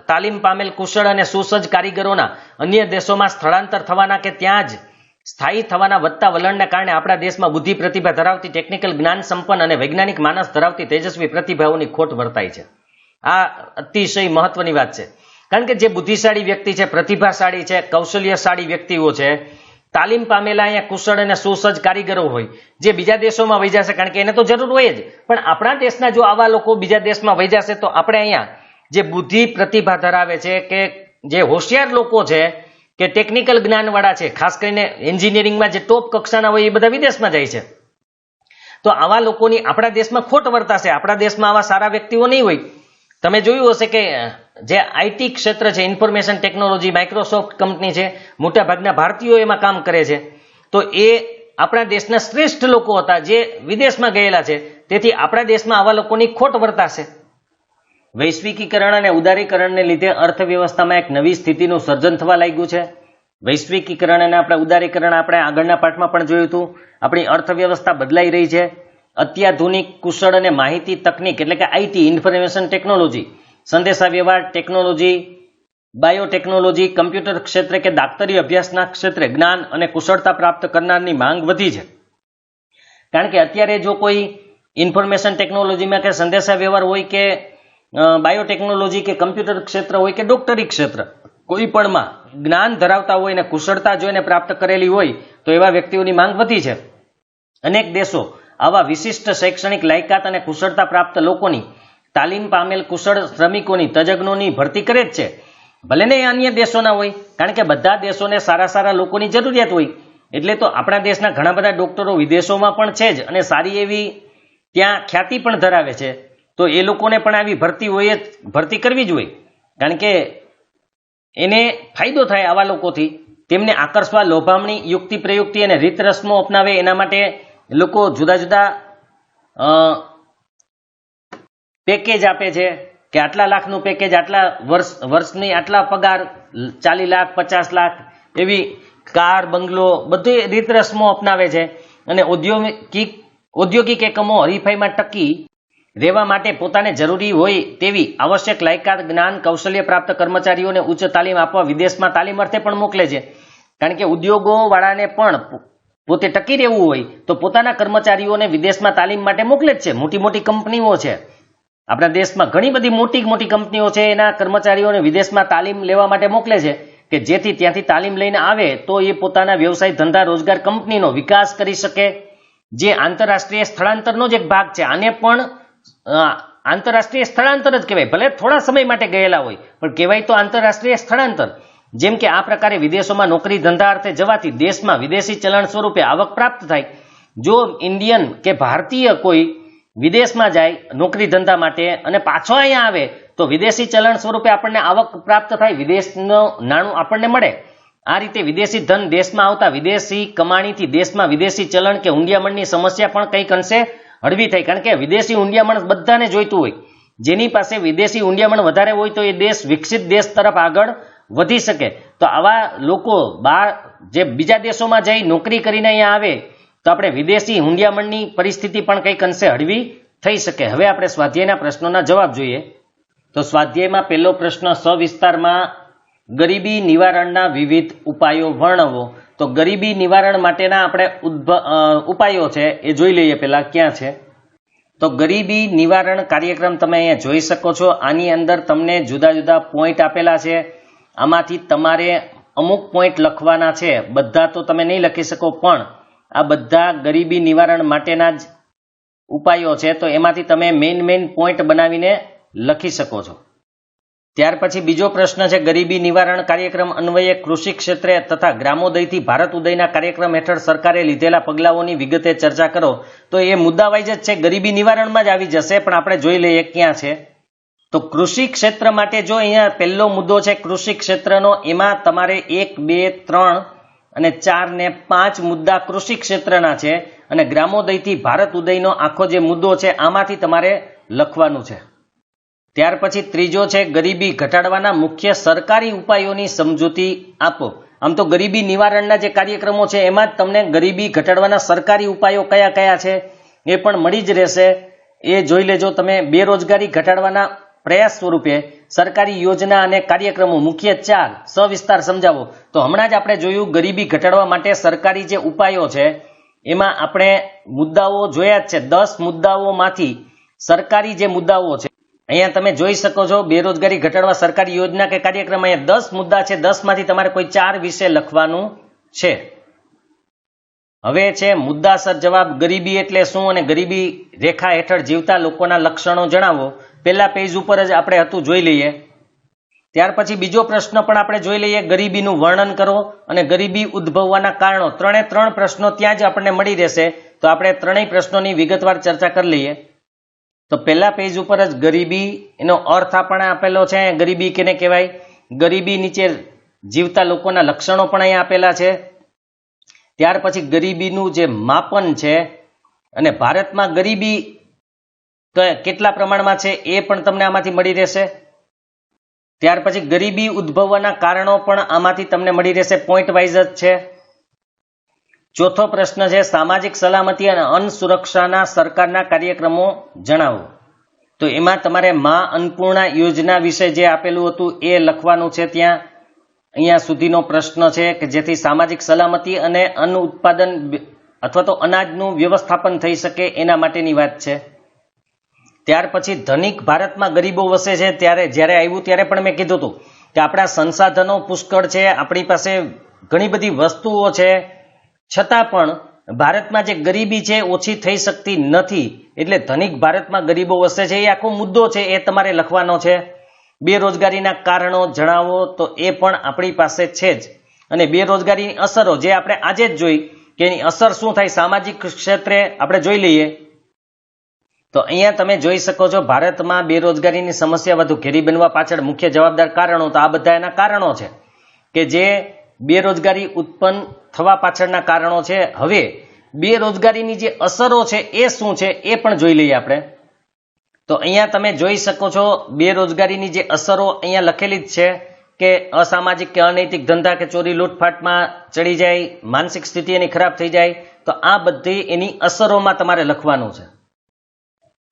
તાલીમ પામેલ કુશળ અને સુસજ્જ કારીગરોના અન્ય દેશોમાં સ્થળાંતર થવાના કે ત્યાં જ સ્થાયી થવાના વધતા વલણને કારણે આપણા દેશમાં બુદ્ધિ પ્રતિભા ધરાવતી, ટેકનિકલ જ્ઞાન સંપન્ન અને વૈજ્ઞાનિક માનસ ધરાવતી તેજસ્વી પ્રતિભાઓની ખોટ વર્તાય છે. આ અતિશય મહત્વની વાત છે, કારણ કે જે બુદ્ધિશાળી વ્યક્તિ છે, પ્રતિભાશાળી છે, કૌશલ્યશાળી વ્યક્તિઓ છે, તાલીમ પામેલા અહીંયા કુશળ અને સુસજ્જ કારીગરો હોય, જે બીજા દેશોમાં વહી જશે, કારણ કે એને તો જરૂર હોય જ. પણ આપણા દેશના જો આવા લોકો બીજા દેશમાં વહી જશે તો આપણે અહીંયા જે બુદ્ધિ પ્રતિભા ધરાવે છે કે જે હોશિયાર લોકો છે કે ટેકનિકલ જ્ઞાનવાળા છે, ખાસ કરીને એન્જિનિયરિંગમાં જે ટોપ કક્ષાના હોય એ બધા વિદેશમાં જાય છે. તો આવા લોકોની આપણા દેશમાં ખોટ વર્તાશે. આપણા દેશમાં આવા સારા વ્યક્તિઓ નહીં હોય. તમે જોયું હશે કે જે આઈટી ક્ષેત્ર છે, ઇન્ફોર્મેશન ટેકનોલોજી, માઇક્રોસોફ્ટ કંપની છે, મોટા ભાગના ભારતીયો એમાં કામ કરે છે. તો એ આપણા દેશના શ્રેષ્ઠ લોકો હતા જે વિદેશમાં ગયેલા છે. તેથી આપણા દેશમાં આવા લોકોની ખોટ વર્તાશે. વૈશ્વિકીકરણ અને ઉદારીકરણને લીધે અર્થવ્યવસ્થામાં એક નવી સ્થિતિનું સર્જન થવા લાગ્યું છે. વૈશ્વિકીકરણ અને આપણે ઉદારીકરણ આપણે આગળના પાઠમાં પણ જોયું હતું. આપણી અર્થવ્યવસ્થા બદલાઈ રહી છે. અત્યાધુનિક કુશળ અને માહિતી તકનીક એટલે કે આઈટી, ઇન્ફોર્મેશન ટેકનોલોજી, સંદેશાવ્યવહાર ટેકનોલોજી, બાયોટેકનોલોજી, કમ્પ્યુટર ક્ષેત્રે કે દાક્તરી અભ્યાસના ક્ષેત્રે જ્ઞાન અને કુશળતા પ્રાપ્ત કરનારની માંગ વધી છે. કારણ કે અત્યારે જો કોઈ ઇન્ફોર્મેશન ટેકનોલોજીમાં કે સંદેશાવ્યવહાર હોય કે બાયોટેકનોલોજી કે કમ્પ્યુટર ક્ષેત્ર હોય કે ડોક્ટરી ક્ષેત્ર, કોઈ પણમાં જ્ઞાન ધરાવતા હોય અને કુશળતા જોઈને પ્રાપ્ત કરેલી હોય તો એવા વ્યક્તિઓની માંગ વધી છે. અનેક દેશો આવા વિશિષ્ટ શૈક્ષણિક લાયકાત અને કુશળતા પ્રાપ્ત લોકોની, તાલીમ પામેલ કુશળ શ્રમિકોની, તજજ્ઞોની ભરતી કરે જ છે. ભલે ને એ અન્ય દેશોના હોય, કારણ કે બધા દેશોને સારા સારા લોકોની જરૂરિયાત હોય. એટલે તો આપણા દેશના ઘણા બધા ડોક્ટરો વિદેશોમાં પણ છે જ અને સારી એવી ત્યાં ખ્યાતિ પણ ધરાવે છે. તો એ લોકોને પણ આવી ભરતી કરવી જ હોય, કારણ કે એને ફાયદો થાય આવા લોકોથી. તેમને આકર્ષવા લોભામણી યુક્તિ પ્રયુક્તિ અને રીત રસમો અપનાવે એના માટે લોકો જુદા જુદા પેકેજ આપે છે કે આટલા લાખનું પેકેજ, આટલા વર્ષની આટલા પગાર, 40 લાખ 50 લાખ એવી કાર, બંગલો, બધી રીત રસમો અપનાવે છે. અને ઔદ્યોગિક એકમો હરીફાઈમાં ટકી રહેવા માટે પોતાને જરૂરી હોય તેવી આવશ્યક લાયકાત, જ્ઞાન, કૌશલ્ય પ્રાપ્ત કર્મચારીઓને ઉચ્ચ તાલીમ આપવા વિદેશમાં તાલીમ અર્થે પણ મોકલે છે. કારણ કે ઉદ્યોગો વાળાને પણ પોતે ટકી રહેવું હોય તો પોતાના કર્મચારીઓને વિદેશમાં તાલીમ માટે મોકલે જ છે. મોટી મોટી કંપનીઓ છે આપણા દેશમાં, ઘણી બધી મોટી મોટી કંપનીઓ છે, એના કર્મચારીઓને વિદેશમાં તાલીમ લેવા માટે મોકલે છે કે જેથી ત્યાંથી તાલીમ લઈને આવે તો એ પોતાના વ્યવસાય, ધંધા, રોજગાર, કંપનીનો વિકાસ કરી શકે. જે આંતરરાષ્ટ્રીય સ્થળાંતરનો જ એક ભાગ છે. આને પણ આંતરરાષ્ટ્રીય સ્થળાંતર જ કહેવાય. ભલે થોડા સમય માટે ગયેલા હોય પણ કહેવાય તો આંતરરાષ્ટ્રીય સ્થળાંતર. જેમ કે આ પ્રકારે વિદેશોમાં નોકરી ધંધા અર્થે જવાથી દેશમાં વિદેશી ચલણ સ્વરૂપે આવક પ્રાપ્ત થાય. જો ઇન્ડિયન કે ભારતીય કોઈ વિદેશમાં જાય નોકરી ધંધા માટે અને પાછો અહીંયા આવે તો વિદેશી ચલણ સ્વરૂપે આપણને આવક પ્રાપ્ત થાય, વિદેશનું નાણું આપણને મળે. આ રીતે વિદેશી ધન દેશમાં આવતા વિદેશી કમાણીથી દેશમાં વિદેશી ચલણ કે હુંડિયામણની સમસ્યા પણ કંઈક અંશે હળવી થાય. કારણ કે વિદેશી હુંડિયામણ બધાને જોઈતું હોય. જેની પાસે વિદેશી હુંડિયામણ વધારે હોય તો એ દેશ વિકસિત દેશ તરફ આગળ વધી શકે. તો આવા લોકો બહાર જે બીજા દેશોમાં જઈ નોકરી કરીને અહીંયા આવે તો આપણે વિદેશી હુંડિયામણની પરિસ્થિતિ પણ કંઈક અંશે હળવી થઈ શકે. હવે આપણે સ્વાધ્યાયના પ્રશ્નોના જવાબ જોઈએ. તો સ્વાધ્યાયમાં પહેલો પ્રશ્ન સવિસ્તારમાં ગરીબી નિવારણના વિવિધ ઉપાયો વર્ણવો. તો ગરીબી નિવારણ માટેના આપણે ઉપાયો છે એ જોઈ લઈએ. પહેલા ક્યાં છે? તો ગરીબી નિવારણ કાર્યક્રમ તમે અહીંયા જોઈ શકો છો. આની અંદર તમને જુદા જુદા પોઈન્ટ આપેલા છે. આમાંથી તમારે અમુક પોઈન્ટ લખવાના છે. બધા તો તમે નહીં લખી શકો, પણ આ બધા ગરીબી નિવારણ માટેના જ ઉપાયો છે. તો એમાંથી તમે મેઇન પોઈન્ટ બનાવીને લખી શકો છો. ત્યાર પછી બીજો પ્રશ્ન છે, ગરીબી નિવારણ કાર્યક્રમ અન્વયે કૃષિ ક્ષેત્રે તથા ગ્રામોદયથી ભારત ઉદયના કાર્યક્રમ હેઠળ સરકારે લીધેલા પગલાઓની વિગતે ચર્ચા કરો. તો એ મુદ્દા વાઇઝ જ છે, ગરીબી નિવારણમાં જ આવી જશે, પણ આપણે જોઈ લઈએ ક્યાં છે. તો કૃષિ ક્ષેત્ર માટે જો અહીંયા પહેલો મુદ્દો છે કૃષિ ક્ષેત્રનો, એમાં તમારે 1, 2, 3 અને 4 ને 5 મુદ્દા કૃષિ ક્ષેત્રના છે. અને ગ્રામોદયથી ભારત ઉદયનો આખો જે મુદ્દો છે આમાંથી તમારે લખવાનું છે. ત્યાર પછી ત્રીજો છે, ગરીબી ઘટાડવાના મુખ્ય સરકારી ઉપાયોની સમજૂતી આપો. આમ તો ગરીબી નિવારણના જે કાર્યક્રમો છે એમાં જ તમને ગરીબી ઘટાડવાના સરકારી ઉપાયો કયા કયા છે એ પણ મળી જ રહેશે. એ જોઈ લેજો તમે. બેરોજગારી ઘટાડવાના પ્રયાસ સ્વરૂપે સરકારી યોજના અને કાર્યક્રમો મુખ્ય 4 સવિસ્તાર સમજાવો. તો હમણાં જ આપણે જોયું ગરીબી ઘટાડવા માટે સરકારી જે ઉપાયો છે એમાં આપણે મુદ્દાઓ જોયા જ છે. 10 મુદ્દાઓમાંથી સરકારી જે મુદ્દાઓ છે અહીંયા તમે જોઈ શકો છો. બેરોજગારી ઘટાડવા સરકારી યોજના કે કાર્યક્રમ, અહીંયા 10 મુદ્દા છે. 10 માંથી તમારે કોઈ 4 વિશે લખવાનું છે. હવે છે મુદ્દાસર જવાબ. ગરીબી એટલે શું અને ગરીબી રેખા હેઠળ જીવતા લોકોના લક્ષણો જણાવો. પહેલા પેજ ઉપર જ આપણે હતું, જોઈ લઈએ. ત્યાર પછી બીજો પ્રશ્ન પણ આપણે જોઈ લઈએ, ગરીબીનું વર્ણન કરો અને ગરીબી ઉદ્ભવવાના કારણો. 3 પ્રશ્નો ત્યાં જ આપણને મળી રહેશે. તો આપણે 3 પ્રશ્નોની વિગતવાર ચર્ચા કરી લઈએ. તો પહેલા પેજ ઉપર જ ગરીબી એનો અર્થ આપણને આપેલો છે. ગરીબી કેને કહેવાય? ગરીબી નીચે જીવતા લોકોના લક્ષણો પણ અહીંયા આપેલા છે. ત્યાર પછી ગરીબીનું જે માપન છે અને ભારતમાં ગરીબી કેટલા પ્રમાણમાં છે એ પણ તમને આમાંથી મળી રહેશે. ત્યાર પછી ગરીબી ઉદ્ભવવાના કારણો પણ આમાંથી તમને મળી રહેશે, પોઈન્ટ વાઇઝ જ છે. ચોથો પ્રશ્ન છે, સામાજિક સલામતી અને અન્ન સુરક્ષાના સરકારના કાર્યક્રમો જણાવો. તો એમાં તમારે મા અન્નપૂર્ણા યોજના વિશે જે આપેલું હતું એ લખવાનું છે. ત્યાં અહીંયા સુધીનો પ્રશ્ન છે કે જેથી સામાજિક સલામતી અને અન્ન ઉત્પાદન અથવા તો અનાજનું વ્યવસ્થાપન થઈ શકે એના માટેની વાત છે. ત્યાર પછી ધનિક ભારતમાં ગરીબો વસે છે. જ્યારે આવ્યું ત્યારે પણ મેં કીધું હતું કે આપણા સંસાધનો પુષ્કળ છે, આપણી પાસે ઘણી બધી વસ્તુઓ છે, છતાં પણ ભારતમાં જે ગરીબી છે ઓછી થઈ શકતી નથી. એટલે ધનિક ભારતમાં ગરીબો વસે છે એ આખો મુદ્દો છે, એ તમારે લખવાનો છે. બેરોજગારીના કારણો જણાવો. તો એ પણ આપણી પાસે છે જ. અને બેરોજગારીની અસરો જે આપણે આજે જ જોઈ કે એની અસર શું થાય સામાજિક ક્ષેત્રે આપણે જોઈ લઈએ. તો અહીંયા તમે જોઈ શકો છો ભારતમાં બેરોજગારીની સમસ્યા વધુ ઘેરી બનવા પાછળ મુખ્ય જવાબદાર કારણો. તો આ બધા એના કારણો છે કે જે બેરોજગારી ઉત્પન્ન થવા પાછળના કારણો છે. હવે બેરોજગારીની જે અસરો છે એ શું છે એ પણ જોઈ લઈએ આપણે. તો અહીંયા તમે જોઈ શકો છો બેરોજગારીની જે અસરો અહીંયા લખેલી જ છે કે અસામાજિક કે અનૈતિક ધંધા કે ચોરી લૂંટફાટમાં ચડી જાય, માનસિક સ્થિતિ એની ખરાબ થઈ જાય. તો આ બધી એની અસરોમાં તમારે લખવાનું છે.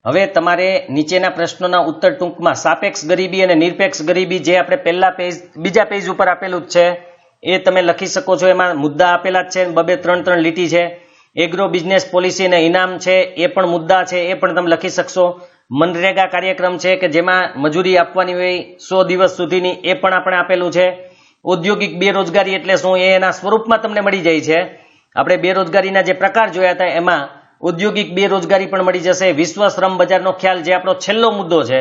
હવે તમારે નીચેના પ્રશ્નોના ઉત્તર ટૂંકમાં સાપેક્ષ ગરીબી અને નિરપેક્ષ ગરીબી જે આપણે બીજા પેજ ઉપર આપેલું જ છે એ તમે લખી શકો છો. એમાં મુદ્દા આપેલા જ છે, 2-3 લીટી છે. એગ્રો બિઝનેસ પોલિસી અને ઇનામ છે એ પણ મુદ્દા છે, એ પણ તમે લખી શકશો. મનરેગા કાર્યક્રમ છે કે જેમાં મજૂરી આપવાની હોય 100 દિવસ સુધીની, એ પણ આપણે આપેલું છે. ઔદ્યોગિક બેરોજગારી એટલે શું એ એના સ્વરૂપમાં તમને મળી જાય છે. આપણે બેરોજગારીના જે પ્રકાર જોયા હતા એમાં ઔદ્યોગિક બેરોજગારી પણ મળી જશે. વિશ્વ શ્રમ બજારનો ખ્યાલ જે આપણો છેલ્લો મુદ્દો છે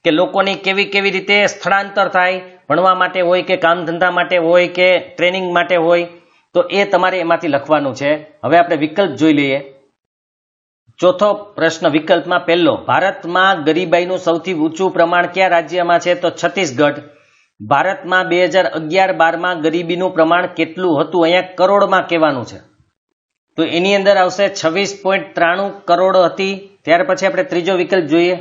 કે લોકોની કેવી રીતે સ્થળાંતર થાય, ભણવા માટે હોય કે કામ ધંધા માટે હોય કે ટ્રેનિંગ માટે હોય, તો એ તમારે એમાંથી લખવાનું છે. હવે આપણે વિકલ્પ જોઈ લઈએ. ચોથો પ્રશ્ન વિકલ્પમાં પહેલો, ભારતમાં ગરીબાઈનું સૌથી ઊંચું પ્રમાણ કયા રાજ્યમાં છે? તો છત્તીસગઢ. ભારતમાં 2011-12માં ગરીબીનું પ્રમાણ કેટલું હતું? અહીંયા કરોડમાં કહેવાનું છે, તો એની અંદર આવશે 26.93 કરોડ હતી. ત્યાર પછી આપણે ત્રીજો વિકલ્પ જોઈએ.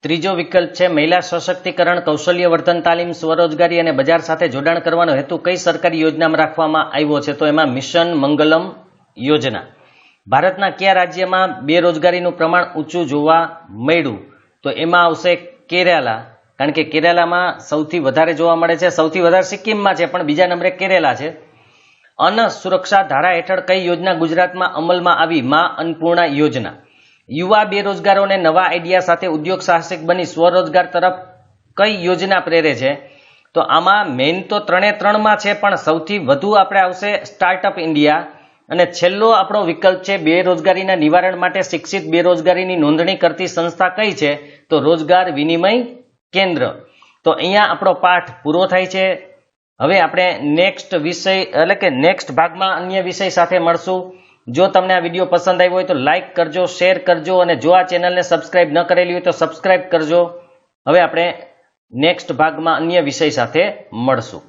ત્રીજો વિકલ્પ છે મહિલા સશક્તિકરણ, કૌશલ્યવર્ધન તાલીમ, સ્વરોજગારી અને બજાર સાથે જોડાણ કરવાનો હેતુ કઈ સરકારી યોજનામાં રાખવામાં આવ્યો છે? તો એમાં મિશન મંગલમ યોજના. ભારતના કયા રાજ્યમાં બેરોજગારીનું પ્રમાણ ઊંચું જોવા મળ્યું? તો એમાં આવશે કેરાલા, કારણ કે કેરાલામાં સૌથી વધારે જોવા મળે છે. સૌથી વધારે સિક્કિમમાં છે, પણ બીજા નંબરે કેરેલા છે. અન્ન સુરક્ષા ધારા હેઠળ કઈ યોજના ગુજરાતમાં અમલમાં આવી? માં અન્નપૂર્ણા યોજના. યુવા બેરોજગારોને નવા આઈડિયા સાથે ઉદ્યોગ સાહસિક બની સ્વરોજગાર તરફ કઈ યોજના પ્રેરે છે? તો આમાં મેઇન તો 3 છે, પણ સૌથી વધુ આપણે આવશે સ્ટાર્ટઅપ ઇન્ડિયા. અને છેલ્લો આપણો વિકલ્પ છે બેરોજગારીના નિવારણ માટે શિક્ષિત બેરોજગારીની નોંધણી કરતી સંસ્થા કઈ છે? તો રોજગાર વિનિમય કેન્દ્ર. તો અહીંયા આપણો પાઠ પૂરો થાય છે. હવે આપણે નેક્સ્ટ વિષય એટલે કે નેક્સ્ટ ભાગમાં અન્ય વિષય સાથે મળશું. જો તમને આ વિડીયો પસંદ આવ્યો હોય તો લાઈક કરજો, શેર કરજો, અને જો આ ચેનલને સબસ્ક્રાઇબ ન કરેલી હોય તો સબસ્ક્રાઇબ કરજો. હવે આપણે નેક્સ્ટ ભાગમાં અન્ય વિષય સાથે મળશું.